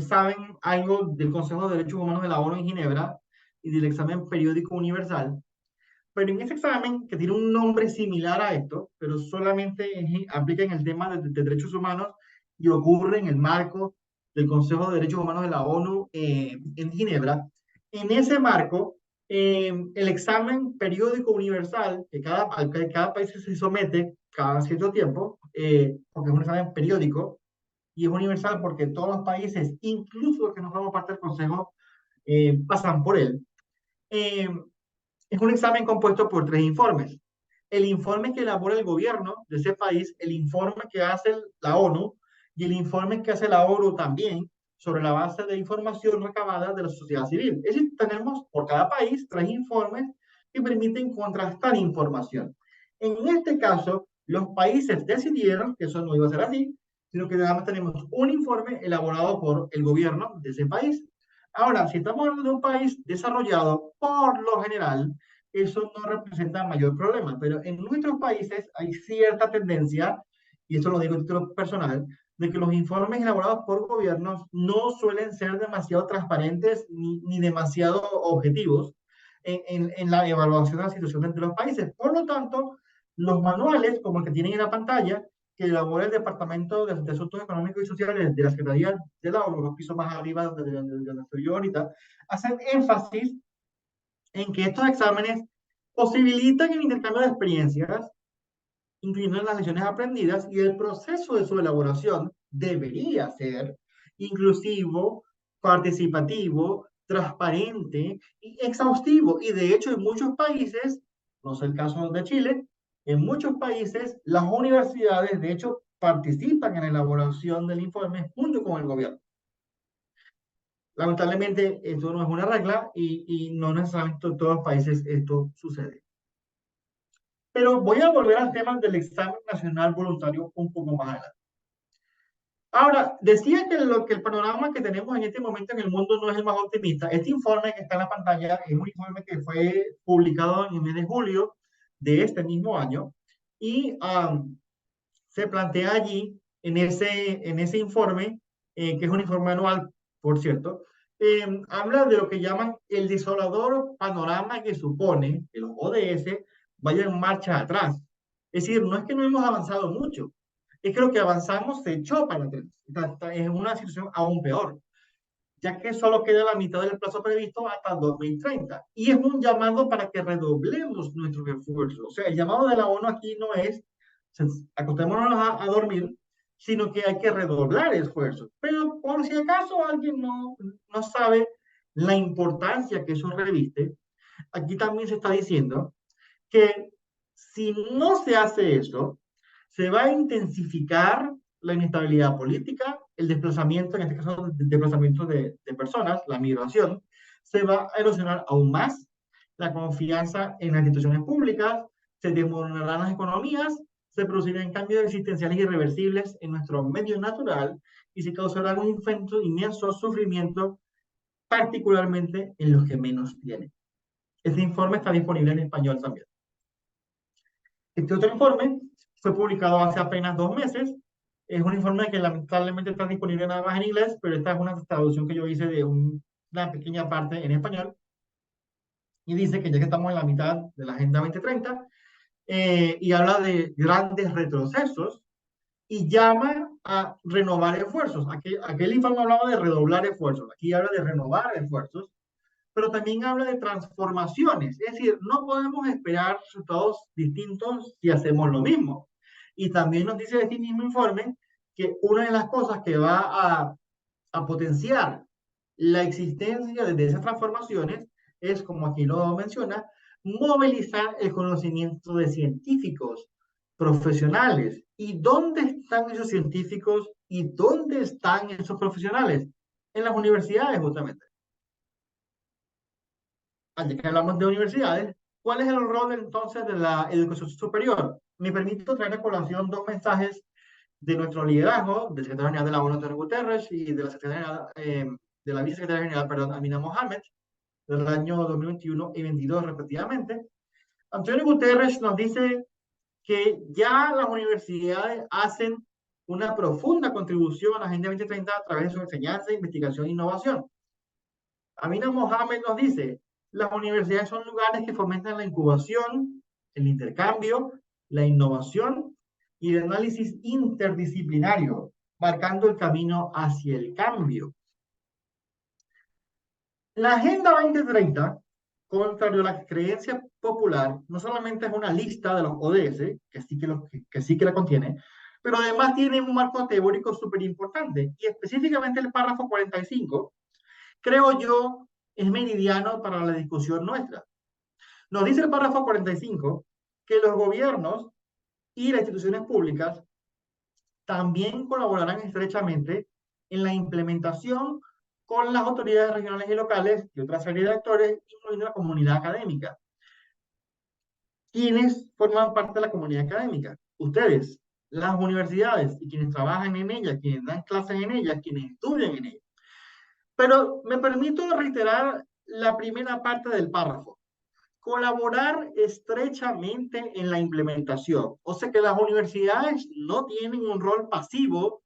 saben algo del Consejo de Derechos Humanos de la ONU en Ginebra y del examen periódico universal, pero en ese examen, que tiene un nombre similar a esto, pero solamente aplica en el tema de derechos humanos y ocurre en el marco del Consejo de Derechos Humanos de la ONU en Ginebra, en ese marco, el examen periódico universal al que cada país se somete cada cierto tiempo, porque es un examen periódico y es universal porque todos los países, incluso los que no forman parte del Consejo, pasan por él. Eh, es un examen compuesto por 3 informes. El informe que elabora el gobierno de ese país, el informe que hace la ONU y el informe que hace la ONU también sobre la base de información recabada de la sociedad civil. Es decir, tenemos por cada país 3 informes que permiten contrastar información. En este caso, los países decidieron que eso no iba a ser así, sino que nada más tenemos un informe elaborado por el gobierno de ese país. Ahora, si estamos hablando de un país desarrollado, por lo general, eso no representa mayor problema, pero en nuestros países hay cierta tendencia, y esto lo digo en título personal, de que los informes elaborados por gobiernos no suelen ser demasiado transparentes ni demasiado objetivos en la evaluación de la situación entre los países. Por lo tanto, los manuales, como el que tienen en la pantalla, que elabora el Departamento de Asuntos Económicos y Sociales de la Secretaría de la ONU, los pisos más arriba donde estoy yo ahorita, hacen énfasis en que estos exámenes posibilitan el intercambio de experiencias, incluyendo las lecciones aprendidas, y el proceso de su elaboración debería ser inclusivo, participativo, transparente y exhaustivo. Y de hecho, en muchos países, no es el caso de Chile, en muchos países las universidades, de hecho, participan en la elaboración del informe junto con el gobierno. Lamentablemente, esto no es una regla y no necesariamente en todos los países esto sucede. Pero voy a volver al tema del examen nacional voluntario un poco más adelante. Ahora, decía que el panorama que tenemos en este momento en el mundo no es el más optimista. Este informe que está en la pantalla es un informe que fue publicado en el mes de julio de este mismo año y se plantea allí en ese informe, que es un informe anual, por cierto, habla de lo que llaman el desolador panorama que supone que los ODS vayan marcha atrás. Es decir, no es que no hemos avanzado mucho, es que lo que avanzamos se echó para atrás. Es una situación aún peor, ya que solo queda la mitad del plazo previsto hasta 2030. Y es un llamado para que redoblemos nuestros esfuerzos. O sea, el llamado de la ONU aquí no es acostémonos a dormir, sino que hay que redoblar esfuerzos. Pero por si acaso alguien no sabe la importancia que eso reviste, aquí también se está diciendo que si no se hace eso, se va a intensificar la inestabilidad política, el desplazamiento, en este caso, el desplazamiento de personas, la migración, se va a erosionar aún más la confianza en las instituciones públicas, se desmoronarán las economías, se producirán cambios existenciales irreversibles en nuestro medio natural y se causará un inmenso sufrimiento, particularmente en los que menos tienen. Este informe está disponible en español también. Este otro informe fue publicado hace apenas 2 meses. Es un informe que lamentablemente está disponible nada más en inglés, pero esta es una traducción que yo hice de una pequeña parte en español. Y dice que ya que estamos en la mitad de la Agenda 2030, y habla de grandes retrocesos y llama a renovar esfuerzos. Aquel informe hablaba de redoblar esfuerzos, aquí habla de renovar esfuerzos, pero también habla de transformaciones. Es decir, no podemos esperar resultados distintos si hacemos lo mismo. Y también nos dice este mismo informe que una de las cosas que va a potenciar la existencia de esas transformaciones es, como aquí lo menciona, movilizar el conocimiento de científicos profesionales. ¿Y dónde están esos científicos y dónde están esos profesionales? En las universidades, justamente. Ya que hablamos de universidades, ¿cuál es el rol entonces de la educación superior? Me permito traer a colación dos mensajes de nuestro liderazgo, del secretario general de la ONU, Antonio Guterres, y de la secretaria de la vicesecretaria general, perdón, Amina Mohamed, del año 2021 y 2022 respectivamente. Antonio Guterres nos dice que ya las universidades hacen una profunda contribución a la Agenda 2030 a través de su enseñanza, investigación e innovación. Amina Mohamed nos dice, las universidades son lugares que fomentan la incubación, el intercambio, la innovación y el análisis interdisciplinario, marcando el camino hacia el cambio. La Agenda 2030, contrario a la creencia popular, no solamente es una lista de los ODS, que sí que la contiene, pero además tiene un marco teórico súper importante, y específicamente el párrafo 45, creo yo, es meridiano para la discusión nuestra. Nos dice el párrafo 45 que los gobiernos y las instituciones públicas también colaborarán estrechamente en la implementación con las autoridades regionales y locales y otra serie de actores, incluyendo la comunidad académica. ¿Quiénes forman parte de la comunidad académica? Ustedes, las universidades y quienes trabajan en ellas, quienes dan clases en ellas, quienes estudian en ellas. Pero me permito reiterar la primera parte del párrafo. Colaborar estrechamente en la implementación. O sea que las universidades no tienen un rol pasivo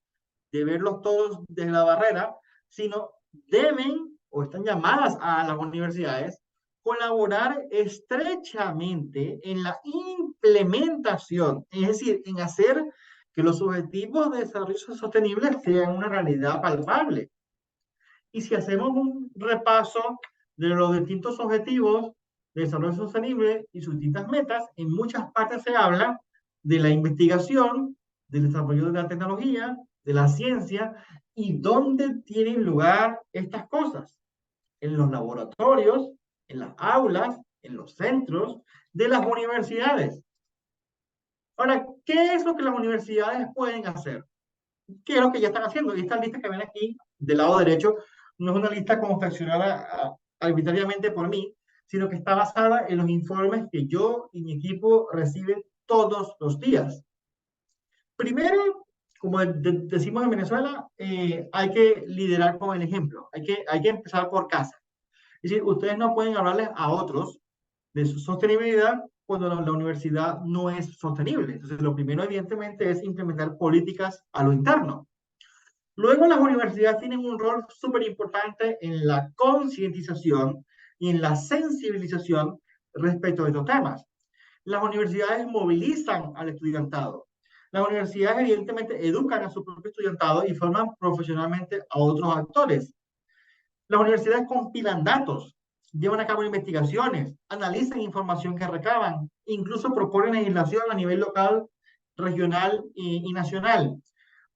de verlos todos desde la barrera, sino deben o están llamadas a las universidades colaborar estrechamente en la implementación, es decir, en hacer que los objetivos de desarrollo sostenible sean una realidad palpable. Y si hacemos un repaso de los distintos objetivos de desarrollo sostenible y sus distintas metas, en muchas partes se habla de la investigación, del desarrollo de la tecnología, de la ciencia, y dónde tienen lugar estas cosas. En los laboratorios, en las aulas, en los centros de las universidades. Ahora, ¿qué es lo que las universidades pueden hacer? ¿Qué es lo que ya están haciendo? Y esta lista que ven aquí, del lado derecho, no es una lista confeccionada arbitrariamente por mí, sino que está basada en los informes que yo y mi equipo reciben todos los días. Primero, como decimos en Venezuela, hay que liderar con el ejemplo, hay que empezar por casa. Es decir, ustedes no pueden hablarles a otros de su sostenibilidad cuando la universidad no es sostenible. Entonces, lo primero, evidentemente, es implementar políticas a lo interno. Luego, las universidades tienen un rol súper importante en la concientización y en la sensibilización respecto a estos temas. Las universidades movilizan al estudiantado. Las universidades, evidentemente, educan a su propio estudiantado y forman profesionalmente a otros actores. Las universidades compilan datos, llevan a cabo investigaciones, analizan información que recaban, incluso proponen legislación a nivel local, regional y nacional.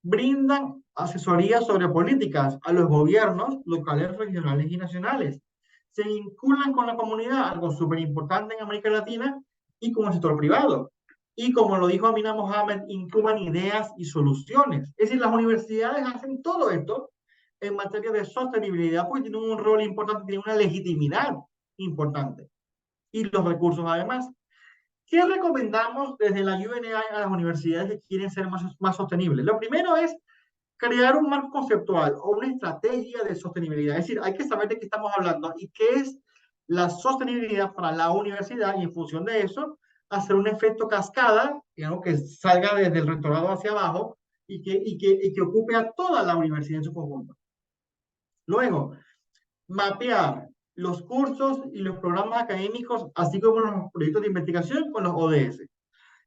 Brindan asesoría sobre políticas a los gobiernos locales, regionales y nacionales. Se vinculan con la comunidad, algo súper importante en América Latina, y con el sector privado. Y como lo dijo Amina Mohamed, incuban ideas y soluciones. Es decir, las universidades hacen todo esto en materia de sostenibilidad, porque tienen un rol importante, tienen una legitimidad importante. Y los recursos, además. ¿Qué recomendamos desde la UNI a las universidades que quieren ser más sostenibles? Lo primero es crear un marco conceptual o una estrategia de sostenibilidad. Es decir, hay que saber de qué estamos hablando y qué es la sostenibilidad para la universidad y en función de eso hacer un efecto cascada, digamos, que salga desde el rectorado hacia abajo y que ocupe a toda la universidad en su conjunto. Luego, mapear los cursos y los programas académicos, así como los proyectos de investigación con los ODS.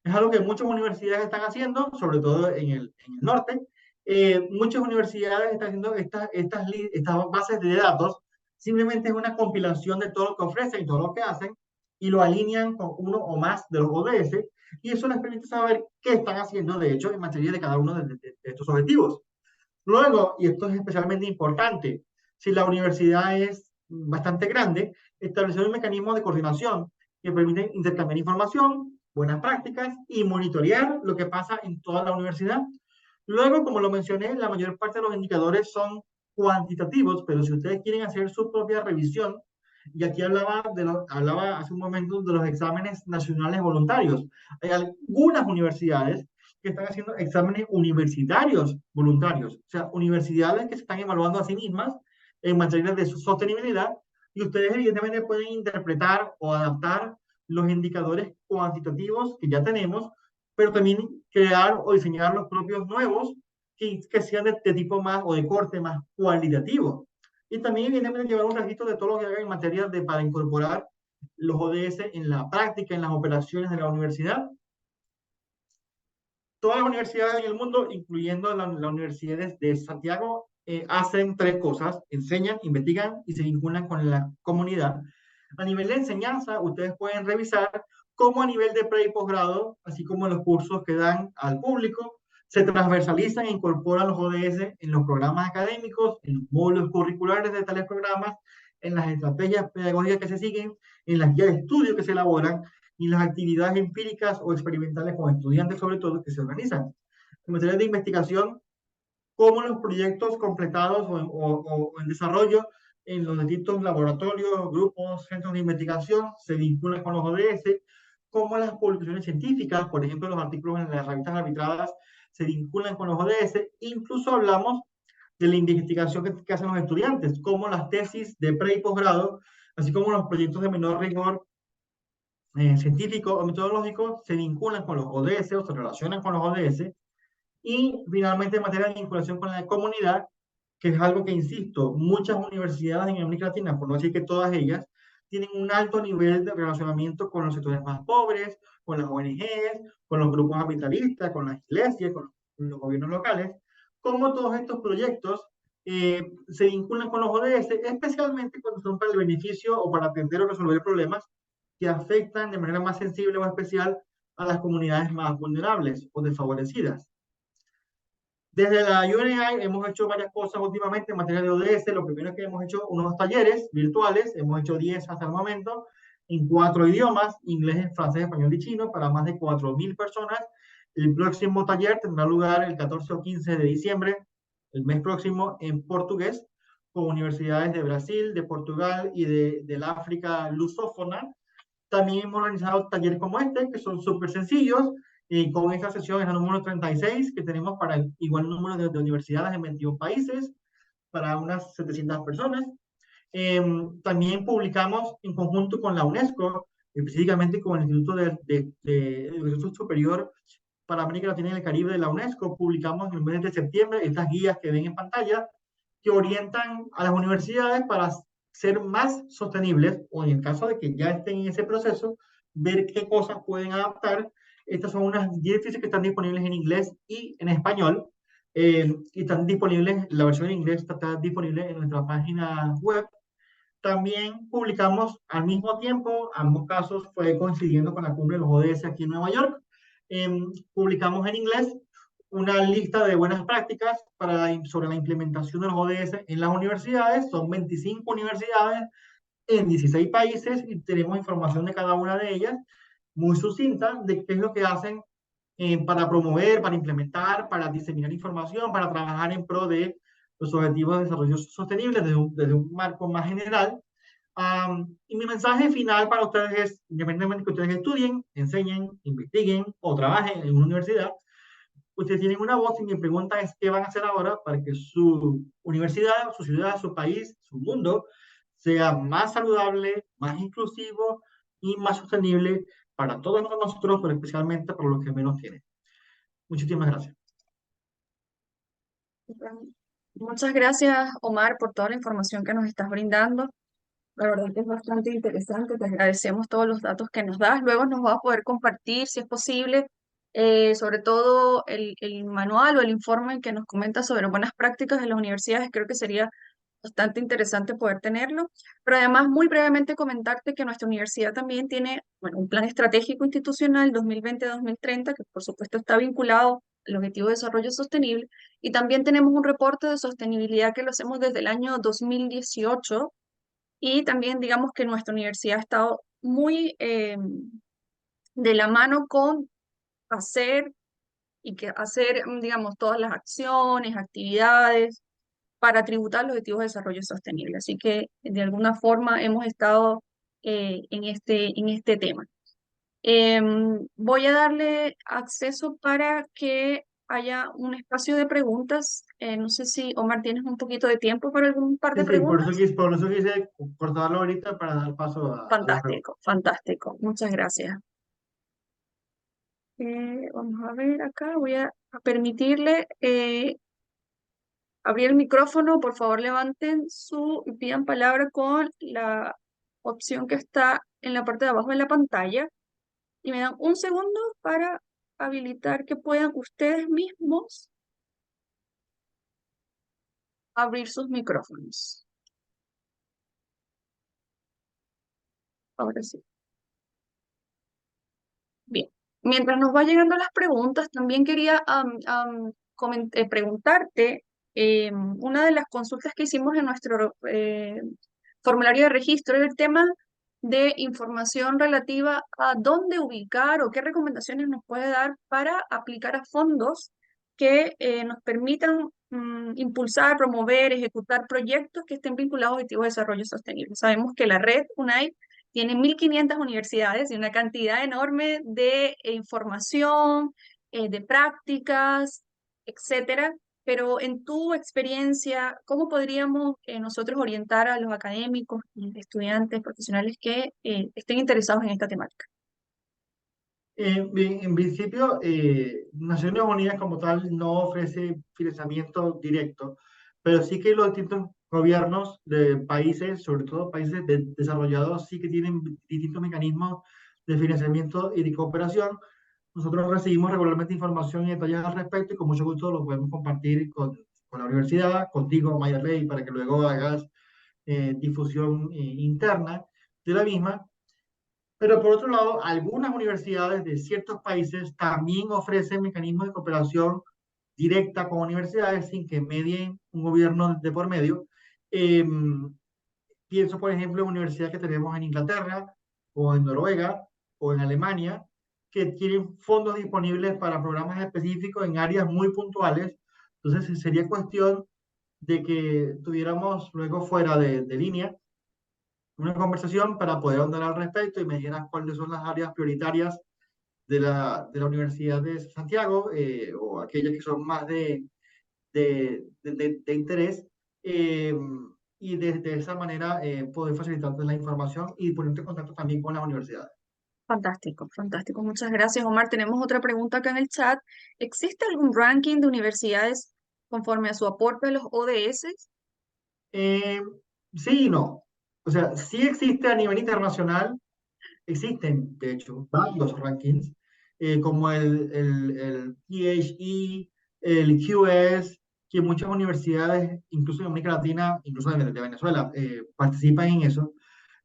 Es algo que muchas universidades están haciendo, sobre todo en el norte. Muchas universidades están haciendo estas bases de datos. Simplemente es una compilación de todo lo que ofrecen y todo lo que hacen y lo alinean con uno o más de los ODS y eso les permite saber qué están haciendo, de hecho, en materia de cada uno de estos objetivos. Luego, y esto es especialmente importante, si la universidad es bastante grande, establecer un mecanismo de coordinación que permite intercambiar información, buenas prácticas y monitorear lo que pasa en toda la universidad. Luego, como lo mencioné, la mayor parte de los indicadores son cuantitativos, pero si ustedes quieren hacer su propia revisión, y aquí hablaba hace un momento de los exámenes nacionales voluntarios. Hay algunas universidades que están haciendo exámenes universitarios voluntarios, o sea, universidades que se están evaluando a sí mismas en materia de sostenibilidad y ustedes evidentemente pueden interpretar o adaptar los indicadores cuantitativos que ya tenemos, pero también crear o diseñar los propios nuevos que sean de tipo más o de corte más cualitativo. Y también evidentemente llevar un registro de todo lo que hagan en materia para incorporar los ODS en la práctica, en las operaciones de la universidad. Todas las universidades en el mundo, incluyendo la Universidad de Santiago, hacen tres cosas: enseñan, investigan y se vinculan con la comunidad. A nivel de enseñanza, ustedes pueden revisar cómo a nivel de pre y posgrado, así como los cursos que dan al público, se transversalizan e incorporan los ODS en los programas académicos, en los módulos curriculares de tales programas, en las estrategias pedagógicas que se siguen, en las guías de estudio que se elaboran y las actividades empíricas o experimentales con estudiantes, sobre todo, que se organizan. En materia de investigación, cómo los proyectos completados o en desarrollo en los distintos laboratorios, grupos, centros de investigación se vinculan con los ODS, cómo las publicaciones científicas, por ejemplo, los artículos en las revistas arbitradas, se vinculan con los ODS. Incluso hablamos de la investigación que hacen los estudiantes, como las tesis de pre y posgrado, así como los proyectos de menor rigor científico o metodológico, se vinculan con los ODS o se relacionan con los ODS. Y finalmente, en materia de vinculación con la comunidad, que es algo que, insisto, muchas universidades en América Latina, por no decir que todas ellas, tienen un alto nivel de relacionamiento con los sectores más pobres, con las ONGs, con los grupos ambientalistas, con las iglesias, con los gobiernos locales. Como todos estos proyectos se vinculan con los ODS, especialmente cuando son para el beneficio o para atender o resolver problemas que afectan de manera más sensible o especial a las comunidades más vulnerables o desfavorecidas. Desde la UNI hemos hecho varias cosas últimamente en materia de ODS. Lo primero es que hemos hecho unos talleres virtuales, hemos hecho 10 hasta el momento, en 4 idiomas, inglés, francés, español y chino, para más de 4.000 personas. El próximo taller tendrá lugar el 14 o 15 de diciembre, el mes próximo, en portugués, con universidades de Brasil, de Portugal y del África lusófona. También hemos organizado talleres como este, que son súper sencillos, y con esta sesión es la número 36, que tenemos para el igual número de universidades en 21 países, para unas 700 personas. También publicamos en conjunto con la UNESCO, específicamente con el Instituto de Educación Superior para América Latina y el Caribe de la UNESCO, publicamos en el mes de septiembre estas guías que ven en pantalla, que orientan a las universidades para ser más sostenibles, o en el caso de que ya estén en ese proceso, ver qué cosas pueden adaptar. Estas son unas directrices que están disponibles en inglés y en español, y están disponibles, la versión en inglés está disponible en nuestra página web. También publicamos al mismo tiempo, ambos casos fue coincidiendo con la cumbre de los ODS aquí en Nueva York. Publicamos en inglés una lista de buenas prácticas sobre la implementación de los ODS en las universidades. Son 25 universidades en 16 países y tenemos información de cada una de ellas, muy sucinta, de qué es lo que hacen para promover, para implementar, para diseminar información, para trabajar en pro de los objetivos de desarrollo sostenible desde un marco más general. Y mi mensaje final para ustedes es, independientemente que ustedes estudien, enseñen, investiguen o trabajen en una universidad, ustedes tienen una voz y mi pregunta es qué van a hacer ahora para que su universidad, su ciudad, su país, su mundo sea más saludable, más inclusivo y más sostenible para todos nosotros, pero especialmente para los que menos tienen. Muchísimas gracias. Muchas gracias, Omar, por toda la información que nos estás brindando. La verdad que es bastante interesante. Te agradecemos todos los datos que nos das. Luego nos vas a poder compartir, si es posible, sobre todo el manual o el informe que nos comenta sobre buenas prácticas de las universidades. Creo que sería bastante interesante poder tenerlo. Pero además, muy brevemente comentarte que nuestra universidad también tiene, bueno, un plan estratégico institucional 2020-2030, que por supuesto está vinculado al Objetivo de Desarrollo Sostenible. Y también tenemos un reporte de sostenibilidad que lo hacemos desde el año 2018 y también digamos que nuestra universidad ha estado muy de la mano con hacer hacer, digamos, todas las acciones, actividades para tributar los objetivos de desarrollo sostenible. Así que de alguna forma hemos estado en este tema. Voy a darle acceso para que haya un espacio de preguntas. No sé si, Omar, tienes un poquito de tiempo para algún par Sí, de sí, preguntas. por eso quise cortarlo ahorita para dar paso a las preguntas. Fantástico, fantástico. Muchas gracias. Vamos a ver acá, voy a permitirle abrir el micrófono. Por favor, levanten y pidan palabra con la opción que está en la parte de abajo de la pantalla. Y me dan un segundo para habilitar que puedan ustedes mismos abrir sus micrófonos. Ahora sí. Bien. Mientras nos va llegando las preguntas, también quería preguntarte, una de las consultas que hicimos en nuestro formulario de registro era el tema de información relativa a dónde ubicar o qué recomendaciones nos puede dar para aplicar a fondos que nos permitan impulsar, promover, ejecutar proyectos que estén vinculados a objetivos de desarrollo sostenible. Sabemos que la red UNAID tiene 1.500 universidades y una cantidad enorme de información, de prácticas, etcétera. Pero en tu experiencia, ¿cómo podríamos nosotros orientar a los académicos y estudiantes profesionales que estén interesados en esta temática? Bien, en principio, Naciones Unidas como tal no ofrece financiamiento directo, pero sí que los distintos gobiernos de países, sobre todo países desarrollados, sí que tienen distintos mecanismos de financiamiento y de cooperación. Nosotros recibimos regularmente información y detalles al respecto y con mucho gusto lo podemos compartir con la universidad, contigo, Maya Rey, para que luego hagas difusión interna de la misma. Pero por otro lado, algunas universidades de ciertos países también ofrecen mecanismos de cooperación directa con universidades sin que medien un gobierno de por medio. Eh, Pienso, por ejemplo, en universidades que tenemos en Inglaterra o en Noruega o en Alemania, que tienen fondos disponibles para programas específicos en áreas muy puntuales. Entonces, sería cuestión de que tuviéramos luego fuera de línea una conversación para poder ahondar al respecto y me dijeras cuáles son las áreas prioritarias de la Universidad de Santiago o aquellas que son más de interés. eh, y de esa manera poder facilitarte la información y ponerte en contacto también con las universidades. Fantástico, fantástico. Muchas gracias, Omar. Tenemos otra pregunta acá en el chat. ¿Existe algún ranking de universidades conforme a su aporte a los ODS? Eh, sí y no. O sea, sí existe a nivel internacional, existen, de hecho, varios rankings, como el PHE, el QS, que muchas universidades, incluso en América Latina, incluso de Venezuela, participan en eso.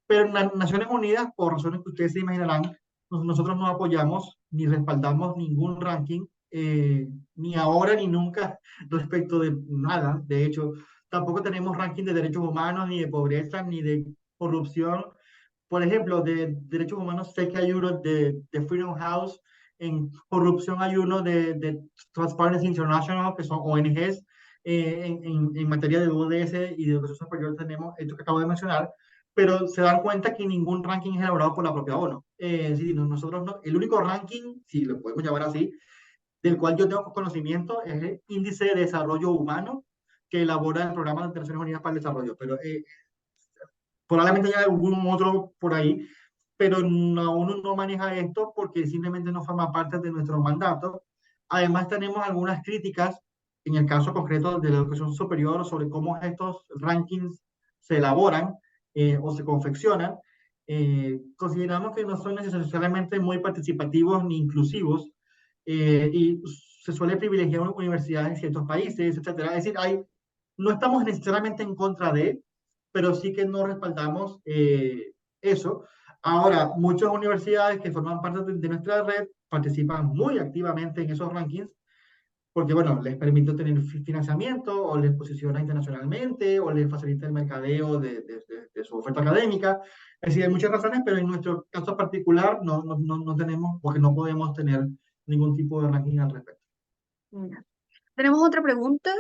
Pero en las Naciones Unidas, por razones que ustedes se imaginarán, nosotros no apoyamos ni respaldamos ningún ranking, ni ahora ni nunca, respecto de nada. De hecho, tampoco tenemos ranking de derechos humanos, ni de pobreza, ni de corrupción. Por ejemplo, de derechos humanos sé que hay uno de Freedom House, en corrupción hay uno de Transparency International, que son ONGs, en materia de ODS y de educación superior tenemos esto que acabo de mencionar, pero se dan cuenta que ningún ranking es elaborado por la propia ONU. Sí, nosotros no, el único ranking, si lo podemos llamar así, del cual yo tengo conocimiento es el Índice de Desarrollo Humano que elabora el Programa de Naciones Unidas para el Desarrollo, pero probablemente haya algún otro por ahí, pero uno no maneja esto porque simplemente no forma parte de nuestro mandato. Además, tenemos algunas críticas, en el caso concreto de la educación superior, sobre cómo estos rankings se elaboran o se confeccionan. Consideramos que no son necesariamente muy participativos ni inclusivos y se suele privilegiar universidades en ciertos países, etcétera. Es decir, no estamos necesariamente en contra de, pero sí que no respaldamos eso. Ahora, muchas universidades que forman parte de nuestra red participan muy activamente en esos rankings porque, bueno, les permite tener financiamiento o les posiciona internacionalmente o les facilita el mercadeo de su oferta académica. Es decir, hay muchas razones, pero en nuestro caso particular no tenemos, porque no podemos tener ningún tipo de ranking al respecto. Ya. Tenemos otra pregunta,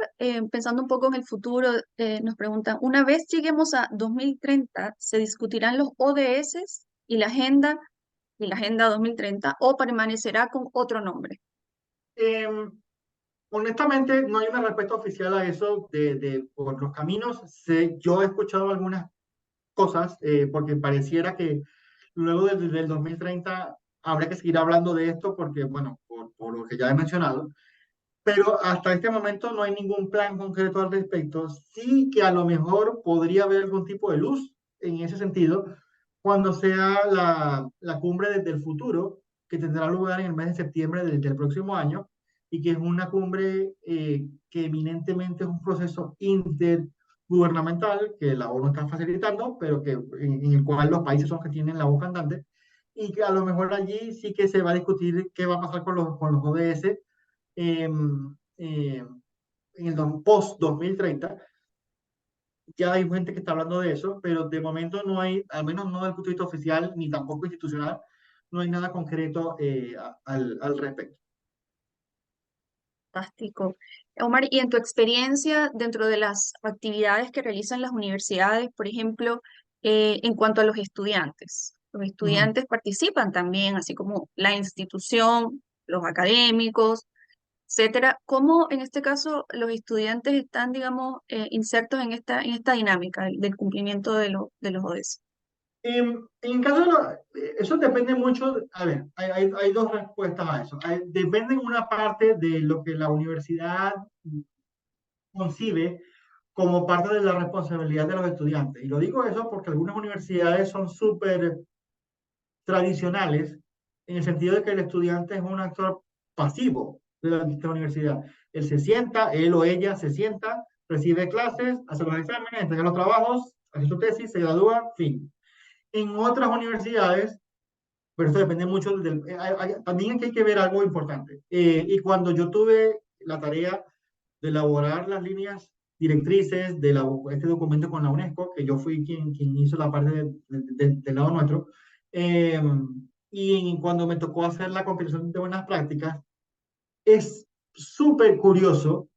pensando un poco en el futuro, nos preguntan, una vez lleguemos a 2030, ¿se discutirán los ODS y la Agenda 2030 o permanecerá con otro nombre? Eh, Honestamente, no hay una respuesta oficial a eso por los caminos. Yo he escuchado algunas cosas porque pareciera que luego desde el 2030 habrá que seguir hablando de esto porque, bueno, por lo que ya he mencionado, pero hasta este momento no hay ningún plan concreto al respecto. Sí que a lo mejor podría haber algún tipo de luz en ese sentido cuando sea la cumbre del futuro, que tendrá lugar en el mes de septiembre del próximo año, y que es una cumbre que eminentemente es un proceso intergubernamental que la ONU está facilitando, pero en el cual los países son los que tienen la voz cantante, y que a lo mejor allí sí que se va a discutir qué va a pasar con los ODS eh, eh, en el post 2030. Ya hay gente que está hablando de eso, pero de momento no hay, al menos no desde el punto de vista oficial ni tampoco institucional, no hay nada concreto al respecto. Fantástico. Omar, y en tu experiencia dentro de las actividades que realizan las universidades, por ejemplo, en cuanto a los Ujú. estudiantes participan también, así como la institución, los académicos, etcétera. ¿Cómo en este caso los estudiantes están, digamos, insertos en esta dinámica del cumplimiento de los ODS? En caso eso depende mucho, a ver, hay dos respuestas a eso. Depende en una parte de lo que la universidad concibe como parte de la responsabilidad de los estudiantes. Y lo digo eso porque algunas universidades son súper tradicionales en el sentido de que el estudiante es un actor pasivo de la universidad. Él se sienta, él o ella se sienta, recibe clases, hace los exámenes, entrega los trabajos, hace su tesis, se gradúa, fin. En otras universidades, pero esto depende mucho también aquí hay que ver algo importante. Y cuando yo tuve la tarea de elaborar las líneas directrices de este documento con la UNESCO, que yo fui quien hizo la parte del lado nuestro, eh, y cuando me tocó hacer la compilación de buenas prácticas, es súper curioso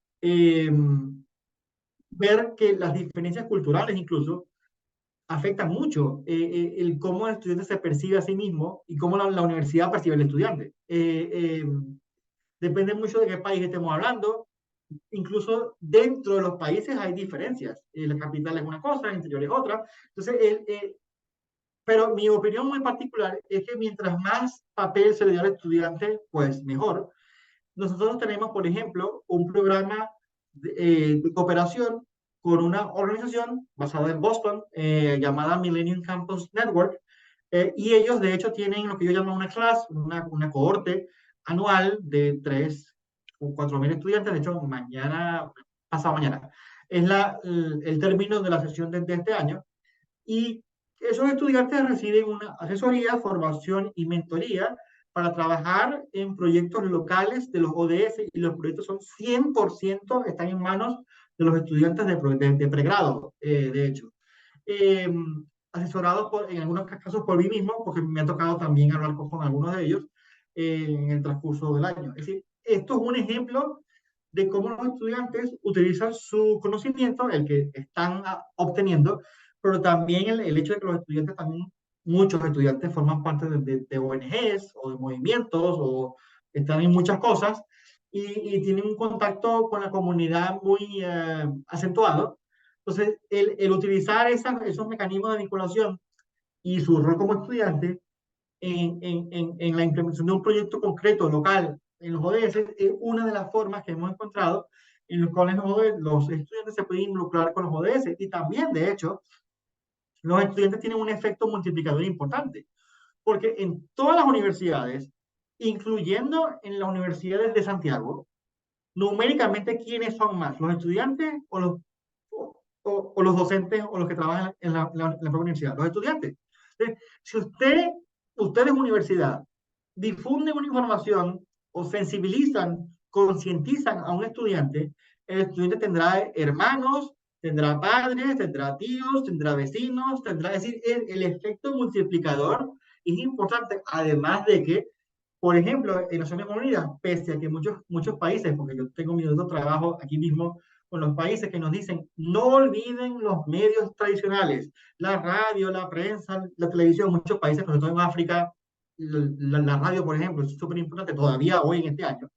ver que las diferencias culturales incluso afectan mucho el cómo el estudiante se percibe a sí mismo y cómo la universidad percibe al estudiante. Depende mucho de qué país estemos hablando. Incluso dentro de los países hay diferencias. La capital es una cosa, el interior es otra. Entonces, pero mi opinión muy particular es que mientras más papel se le da al estudiante, pues mejor. Nosotros tenemos, por ejemplo, un programa de cooperación con una organización basada en Boston llamada Millennium Campus Network, y ellos de hecho tienen lo que yo llamo una clase, una cohorte anual de 3 o 4 mil estudiantes. De hecho, mañana, pasado mañana, es el término de la sesión de este año. Y esos estudiantes reciben una asesoría, formación y mentoría para trabajar en proyectos locales de los ODS, y los proyectos son 100%, están en manos de los estudiantes de pregrado, de hecho. Eh, Asesorados en algunos casos por mí mismo, porque me ha tocado también hablar con algunos de ellos en el transcurso del año. Es decir, esto es un ejemplo de cómo los estudiantes utilizan su conocimiento, el que están obteniendo, pero también el hecho de que los estudiantes también, muchos estudiantes forman parte de ONGs o de movimientos o están en muchas cosas y tienen un contacto con la comunidad muy acentuado. Entonces, el utilizar esos mecanismos de vinculación y su rol como estudiante en la implementación de un proyecto concreto local en los ODS es una de las formas que hemos encontrado en los cuales los estudiantes se pueden involucrar con los ODS. Y también, de hecho, los estudiantes tienen un efecto multiplicador importante, porque en todas las universidades, incluyendo en las universidades de Santiago, numéricamente, ¿quiénes son más? ¿Los estudiantes o los docentes o los que trabajan en la propia universidad? Los estudiantes. Entonces, si ustedes universidad difunden una información o sensibilizan, concientizan a un estudiante, el estudiante tendrá hermanos, tendrá padres, tendrá tíos, tendrá vecinos, tendrá, es decir, el efecto multiplicador es importante, además de que, por ejemplo, en Naciones Unidas, pese a que muchos países, porque yo tengo mi otro trabajo aquí mismo con los países que nos dicen, no olviden los medios tradicionales, la radio, la prensa, la televisión, muchos países, sobre todo en África, la radio, por ejemplo, es súper importante todavía hoy en este año,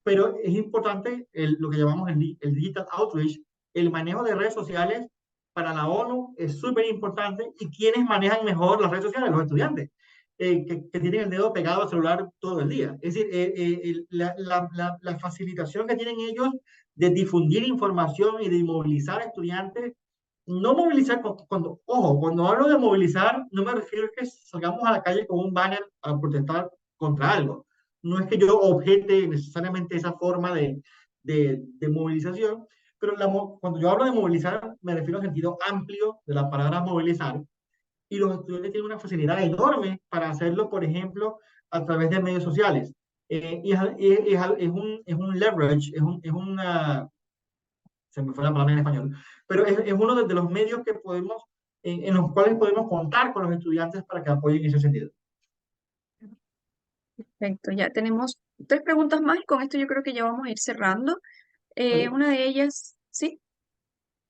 pero es importante lo que llamamos el digital outreach, el manejo de redes sociales para la ONU es súper importante. ¿Y quiénes manejan mejor las redes sociales? Los estudiantes, que tienen el dedo pegado al celular todo el día. Es decir, la facilitación que tienen ellos de difundir información y de movilizar a estudiantes, no movilizar, cuando hablo de movilizar, no me refiero a que salgamos a la calle con un banner a protestar contra algo. No es que yo objete necesariamente esa forma de movilización, pero cuando yo hablo de movilizar, me refiero al sentido amplio de la palabra movilizar, y los estudiantes tienen una facilidad enorme para hacerlo, por ejemplo, a través de medios sociales. Es un leverage, es una, se me fue la palabra en español, pero es uno de los medios que podemos, en los cuales podemos contar con los estudiantes para que apoyen en ese sentido. Perfecto, ya tenemos 3 preguntas más y con esto yo creo que ya vamos a ir cerrando. Okay. Una de ellas, ¿sí?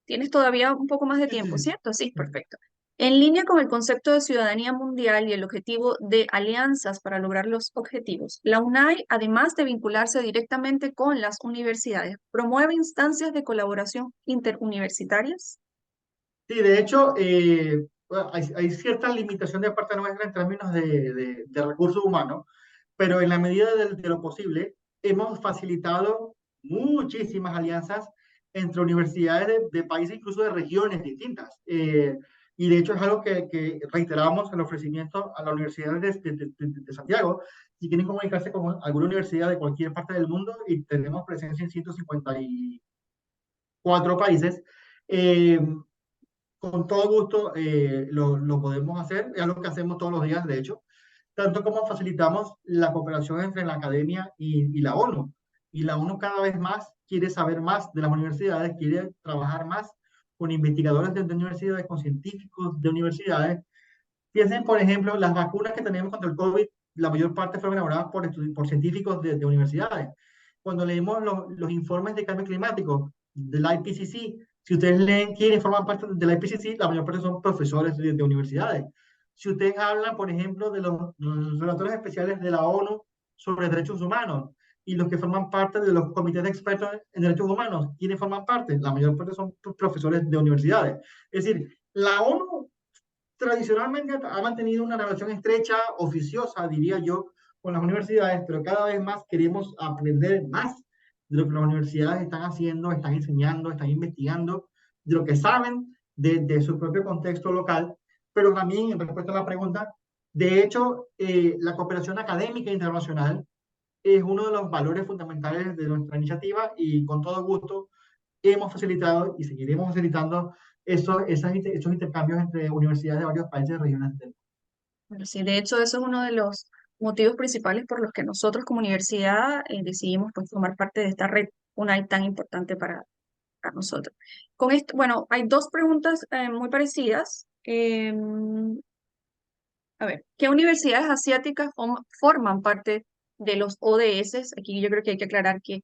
Tienes todavía un poco más de Sí, sí, tiempo, sí. ¿cierto? Sí, perfecto. En línea con el concepto de ciudadanía mundial y el objetivo de alianzas para lograr los objetivos, la UNAI, además de vincularse directamente con las universidades, promueve instancias de colaboración interuniversitarias. Sí, de hecho, bueno, hay cierta limitación de parte nuestra en términos de recursos humanos, pero en la medida de lo posible hemos facilitado muchísimas alianzas entre universidades de países, incluso de regiones distintas. Y de hecho es algo que reiteramos el ofrecimiento a la Universidad de Santiago. Si quieren comunicarse con alguna universidad de cualquier parte del mundo, y tenemos presencia en 154 países, eh, con todo gusto lo podemos hacer, es algo que hacemos todos los días, de hecho, tanto como facilitamos la cooperación entre la academia y la ONU. Y la ONU cada vez más quiere saber más de las universidades, quiere trabajar más con investigadores de universidades, con científicos de universidades. Piensen, por ejemplo, las vacunas que tenemos contra el COVID, la mayor parte fueron elaboradas por científicos de universidades. Cuando leemos los informes de cambio climático del IPCC, Si ustedes leen quiénes forman parte de la IPCC, la mayor parte son profesores de universidades. Si ustedes hablan, por ejemplo, de los relatores especiales de la ONU sobre derechos humanos y los que forman parte de los comités de expertos en derechos humanos, ¿quiénes forman parte? La mayor parte son profesores de universidades. Es decir, la ONU tradicionalmente ha mantenido una relación estrecha, oficiosa, diría yo, con las universidades, pero cada vez más queremos aprender más de lo que las universidades están haciendo, están enseñando, están investigando, de lo que saben de su propio contexto local, pero también, en respuesta a la pregunta, de hecho, la cooperación académica internacional es uno de los valores fundamentales de nuestra iniciativa y con todo gusto hemos facilitado y seguiremos facilitando estos intercambios entre universidades de varios países y regiones del mundo. Bueno, sí, de hecho, eso es uno de los motivos principales por los que nosotros como universidad decidimos pues, formar parte de esta red UNAI tan importante para nosotros. Con esto, bueno, hay dos preguntas muy parecidas. A ver, ¿qué universidades asiáticas forman parte de los ODS? Aquí yo creo que hay que aclarar que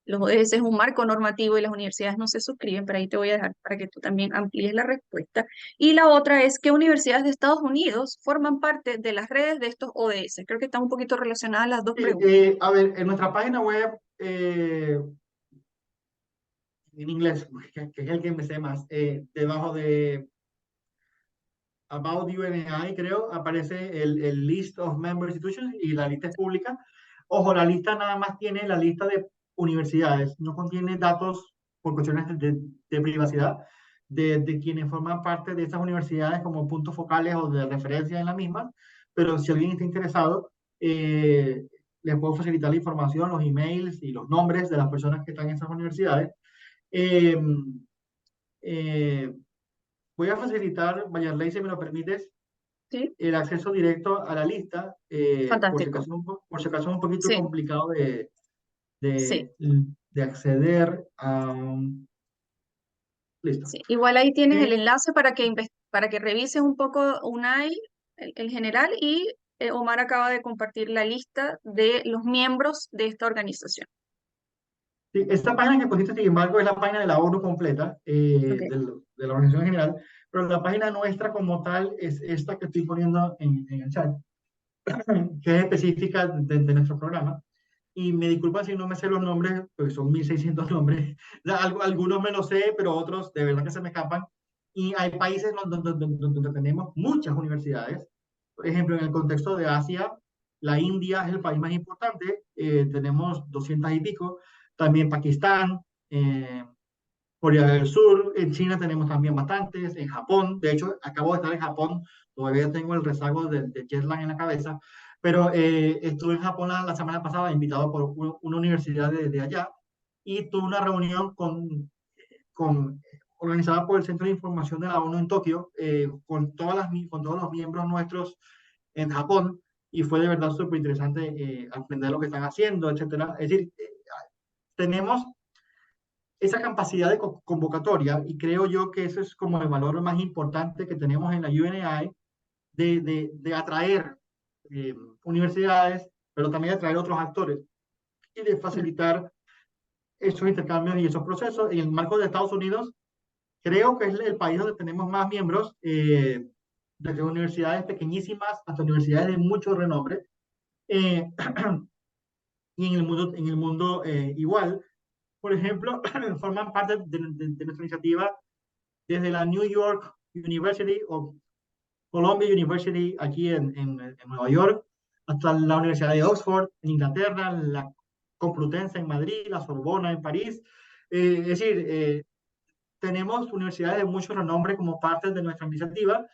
los ODS es un marco normativo y las universidades no se suscriben, pero ahí te voy a dejar para que tú también amplíes la respuesta. Y la otra es, ¿qué universidades de Estados Unidos forman parte de las redes de estos ODS? Creo que están un poquito relacionadas las dos preguntas. A ver, en nuestra página web, en inglés, que es el que me sé más, debajo de About UNI, creo, aparece el List of Member Institutions y la lista es pública. Ojo, la lista nada más tiene la lista de universidades, no contiene datos por cuestiones de privacidad de quienes forman parte de estas universidades como puntos focales o de referencia en la misma, pero si alguien está interesado, les puedo facilitar la información, los emails y los nombres de las personas que están en esas universidades. Eh, eh, Voy a facilitar, Mayarley, si me lo permites, ¿Sí? el acceso directo a la lista, Fantástico. por si acaso es un poquito Sí, complicado sí, de, de acceder a... Listo. sí. Igual ahí tienes el Eh, enlace para que revises un poco UNAI, el general, y Omar acaba de compartir la lista de los miembros de esta organización. sí, esta página que pusiste, sin embargo, es la página de la ONU completa, Ok. de la organización general, pero la página nuestra como tal es esta que estoy poniendo en el chat, que es específica de nuestro programa. Y me disculpa si no me sé los nombres, porque son 1600 nombres. Algunos me los sé, pero otros de verdad que se me escapan. Y hay países donde tenemos muchas universidades. Por ejemplo, en el contexto de Asia, la India es el país más importante. Tenemos 200 y pico. También Pakistán, eh, Corea del Sur. En China tenemos también bastantes. En Japón, de hecho, acabo de estar en Japón. Todavía tengo el rezago de jet lag en la cabeza, pero estuve en Japón la semana pasada, invitado por una universidad de allá, y tuve una reunión organizada por el Centro de Información de la ONU en Tokio, con todos los miembros nuestros en Japón, y fue de verdad súper interesante aprender lo que están haciendo, etcétera. Es decir, tenemos esa capacidad de convocatoria, y creo yo que eso es como el valor más importante que tenemos en la UNI, de atraer eh, universidades, pero también atraer otros actores y de facilitar esos intercambios y esos procesos. En el marco de Estados Unidos, creo que es el país donde tenemos más miembros, desde universidades pequeñísimas hasta universidades de mucho renombre. Eh, y en el mundo igual, por ejemplo, forman parte de nuestra iniciativa desde la New York University o Columbia University aquí en Nueva York, hasta la Universidad de Oxford en Inglaterra, la Complutense en Madrid, la Sorbona en París. Es decir, tenemos universidades de mucho renombre como parte de nuestra iniciativa.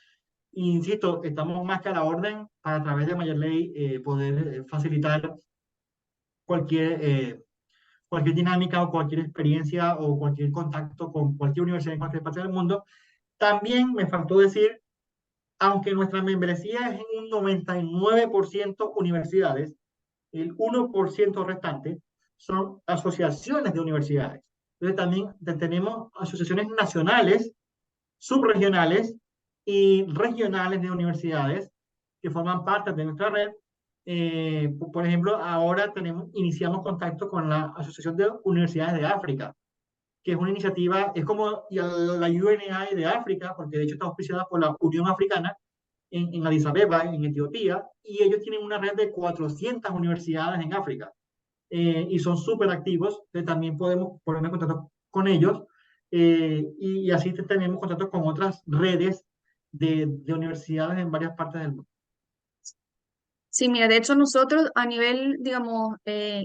E insisto, estamos más que a la orden para a través de Mayerley poder facilitar cualquier, cualquier dinámica o cualquier experiencia o cualquier contacto con cualquier universidad en cualquier parte del mundo. También me faltó decir, aunque nuestra membresía es en un 99% universidades, el 1% restante son asociaciones de universidades. Entonces también tenemos asociaciones nacionales, subregionales y regionales de universidades que forman parte de nuestra red. Por ejemplo, ahora iniciamos contacto con la Asociación de Universidades de África, que es una iniciativa, es como la UNI de África, porque de hecho está auspiciada por la Unión Africana en Addis Abeba, en Etiopía, y ellos tienen una red de 400 universidades en África, y son súper activos, también podemos ponernos en contacto con ellos, y así tenemos contacto con otras redes de universidades en varias partes del mundo. Sí, mira, de hecho nosotros a nivel, digamos,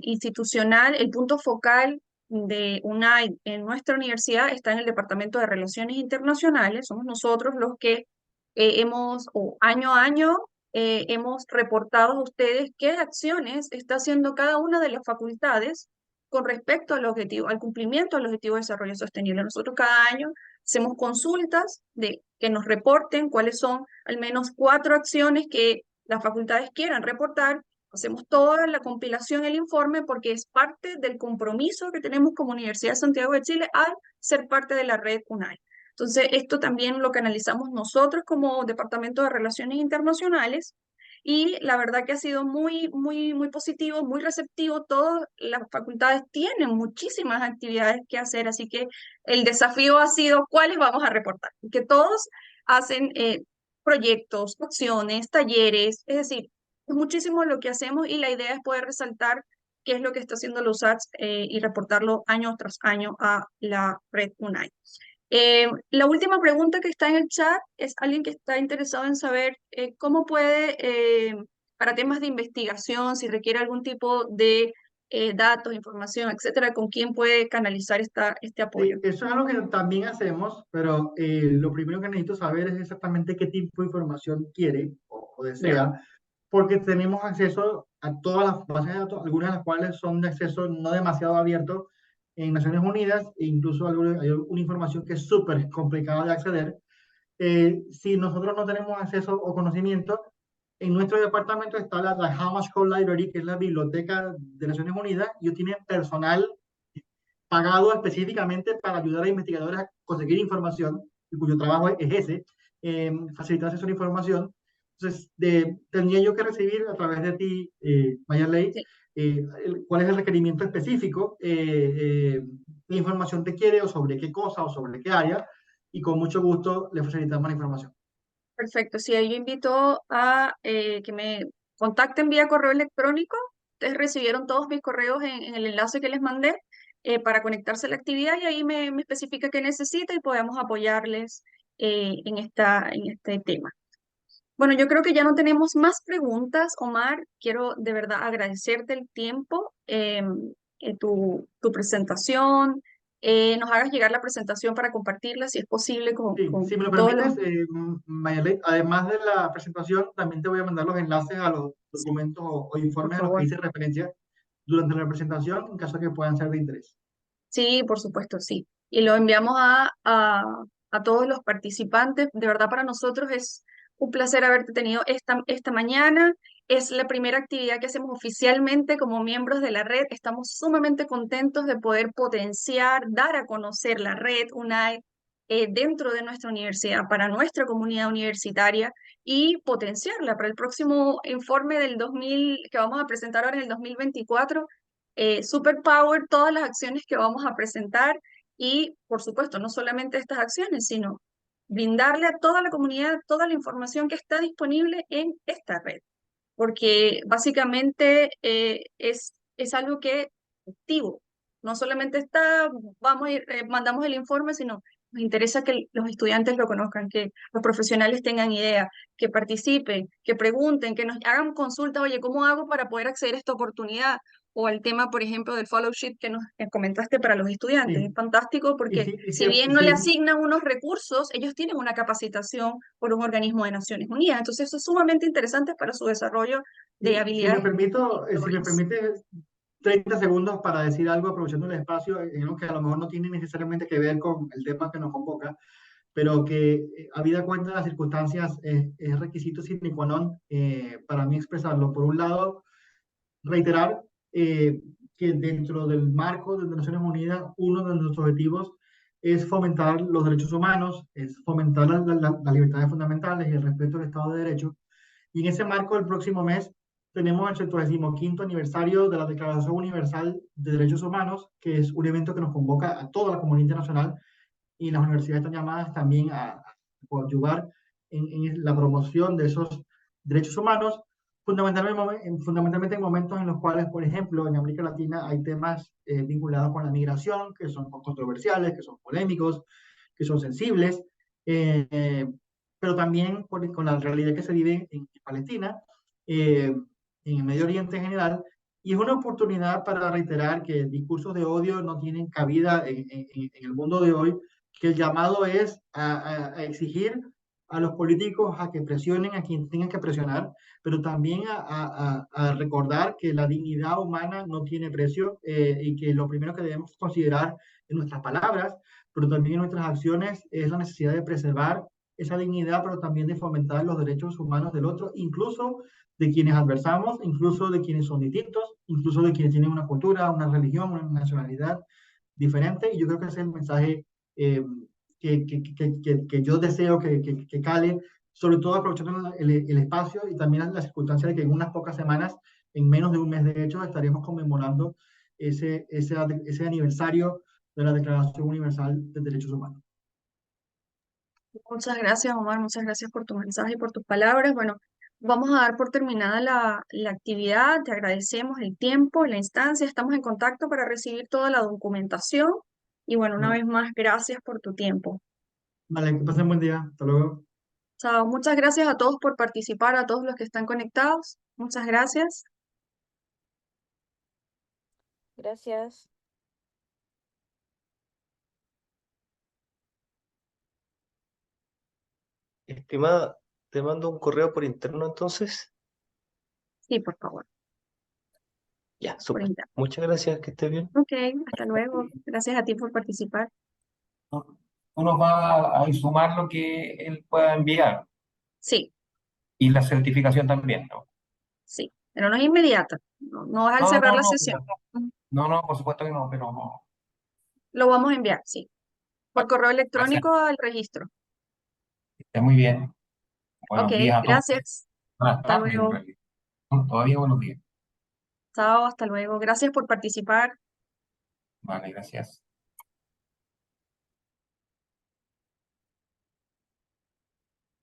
institucional, el punto focal de UNAID en nuestra universidad está en el Departamento de Relaciones Internacionales. Somos nosotros los que hemos, o año a año, hemos reportado a ustedes qué acciones está haciendo cada una de las facultades con respecto al objetivo, al cumplimiento del objetivo de desarrollo sostenible. Nosotros cada año hacemos consultas de que nos reporten cuáles son al menos 4 acciones que las facultades quieran reportar. Hacemos toda la compilación, el informe, porque es parte del compromiso que tenemos como Universidad de Santiago de Chile al ser parte de la red UNAI. Entonces, esto también lo canalizamos nosotros como Departamento de Relaciones Internacionales, y la verdad que ha sido muy positivo, muy receptivo. Todas las facultades tienen muchísimas actividades que hacer, así que el desafío ha sido cuáles vamos a reportar, que todos hacen proyectos, acciones, talleres, es decir, es muchísimo lo que hacemos, y la idea es poder resaltar qué es lo que está haciendo los USACH y reportarlo año tras año a la red UNAI. La última pregunta que está en el chat es alguien que está interesado en saber cómo puede, para temas de investigación, si requiere algún tipo de datos, información, etcétera, con quién puede canalizar este apoyo. Sí, eso es algo que también hacemos, pero lo primero que necesito saber es exactamente qué tipo de información quiere o Ya. desea, porque tenemos acceso a todas las bases de datos, algunas de las cuales son de acceso no demasiado abierto en Naciones Unidas, e incluso hay una información que es súper complicada de acceder. Si nosotros no tenemos acceso o conocimiento, en nuestro departamento está la Hamash Code Library, que es la biblioteca de Naciones Unidas, y ellos tienen personal pagado específicamente para ayudar a investigadores a conseguir información, y cuyo trabajo es ese, facilitar acceso a la información. Entonces, tendría yo que recibir a través de ti, Mayerley, Sí. cuál es el requerimiento específico, qué información te quiere, o sobre qué cosa, o sobre qué área, y con mucho gusto le facilitamos la información. Perfecto. Sí, ahí yo invito a que me contacten vía correo electrónico. Ustedes recibieron todos mis correos en el enlace que les mandé para conectarse a la actividad, y ahí me especifica qué necesita y podemos apoyarles en este tema. Bueno, yo creo que ya no tenemos más preguntas, Omar. Quiero de verdad agradecerte el tiempo, tu presentación. Nos hagas llegar la presentación para compartirla, si es posible, Sí, con si me lo todos los... permites, Mayerley, además de la presentación, también te voy a mandar los enlaces a los documentos o Por informes a los que favor. hice referencia durante la presentación, en caso de que puedan ser de interés. Sí, por supuesto, sí. Y lo enviamos a todos los participantes. De verdad, para nosotros es un placer haberte tenido esta mañana. Es la primera actividad que hacemos oficialmente como miembros de la red. Estamos sumamente contentos de poder potenciar, dar a conocer la red UNAI dentro de nuestra universidad, para nuestra comunidad universitaria, y potenciarla para el próximo informe del 2000 que vamos a presentar ahora en el 2024. Superpower, todas las acciones que vamos a presentar, y por supuesto, no solamente estas acciones, sino brindarle a toda la comunidad toda la información que está disponible en esta red, porque básicamente es algo que es activo. No solamente está, vamos a ir, mandamos el informe, sino nos interesa que los estudiantes lo conozcan, que los profesionales tengan idea, que participen, que pregunten, que nos hagan consultas. Oye, ¿cómo hago para poder acceder a esta oportunidad? O al tema, por ejemplo, del fellowship que nos comentaste para los estudiantes. Es Sí, fantástico y porque sí, y si sí, bien no le sí, asignan unos recursos, ellos tienen una capacitación por un organismo de Naciones Unidas. Entonces, eso es sumamente interesante para su desarrollo de sí, habilidades si me innovadoras. permite 30 segundos para decir algo, aprovechando el espacio, en lo que a lo mejor no tiene necesariamente que ver con el tema que nos convoca, pero que, habida cuenta de las circunstancias, es requisito sine qua non, para mí expresarlo. Por un lado, reiterar, que dentro del marco de Naciones Unidas, uno de nuestros objetivos es fomentar los derechos humanos, es fomentar las libertades fundamentales y el respeto al Estado de Derecho. Y en ese marco, el próximo mes tenemos el 75º aniversario de la Declaración Universal de Derechos Humanos, que es un evento que nos convoca a toda la comunidad internacional y las universidades están llamadas también a coadyuvar en la promoción de esos derechos humanos, fundamentalmente en momentos en los cuales, por ejemplo, en América Latina hay temas vinculados con la migración que son controversiales, que son polémicos, que son sensibles, eh, pero también con la realidad que se vive en Palestina, eh, en el Medio Oriente en general, y es una oportunidad para reiterar que discursos de odio no tienen cabida en el mundo de hoy, que el llamado es a exigir a los políticos a que presionen a quien tengan que presionar, pero también a recordar que la dignidad humana no tiene precio y que lo primero que debemos considerar en nuestras palabras, pero también en nuestras acciones, es la necesidad de preservar esa dignidad, pero también de fomentar los derechos humanos del otro, incluso de quienes adversamos, incluso de quienes son distintos, incluso de quienes tienen una cultura, una religión, una nacionalidad diferente. Y yo creo que ese es el mensaje eh, que yo deseo que cale, sobre todo aprovechando el espacio y también la circunstancia de que en unas pocas semanas, en menos de un mes de hecho, estaremos conmemorando ese aniversario de la Declaración Universal de Derechos Humanos. Muchas gracias, Omar, muchas gracias por tu mensaje y por tus palabras. Bueno, vamos a dar por terminada la actividad, te agradecemos el tiempo, la instancia, estamos en contacto para recibir toda la documentación y bueno, una Vale, vez más, gracias por tu tiempo. vale, que pasen buen día. Hasta luego. Chao, muchas gracias a todos por participar, a todos los que están conectados. Muchas gracias. Gracias. Estimada, te mando un correo por interno entonces. Sí, por favor, Ya, por súper. interno. Muchas gracias, que estés bien. Ok, hasta luego. Gracias a ti por participar. Tú nos vas a sumar lo que él pueda enviar Sí, y la certificación también, ¿no? sí, pero no es inmediata, no es al No, cerrar no, la no, sesión. no, no, por supuesto que no, pero no. Lo vamos a enviar, sí, por Vale, correo gracias, electrónico al registro. está muy bien. Ok, Buenos días a todos. gracias. Buenas Hasta tardes, en luego. realidad. Todavía buenos días. Chao, hasta luego. Gracias por participar. Vale, gracias.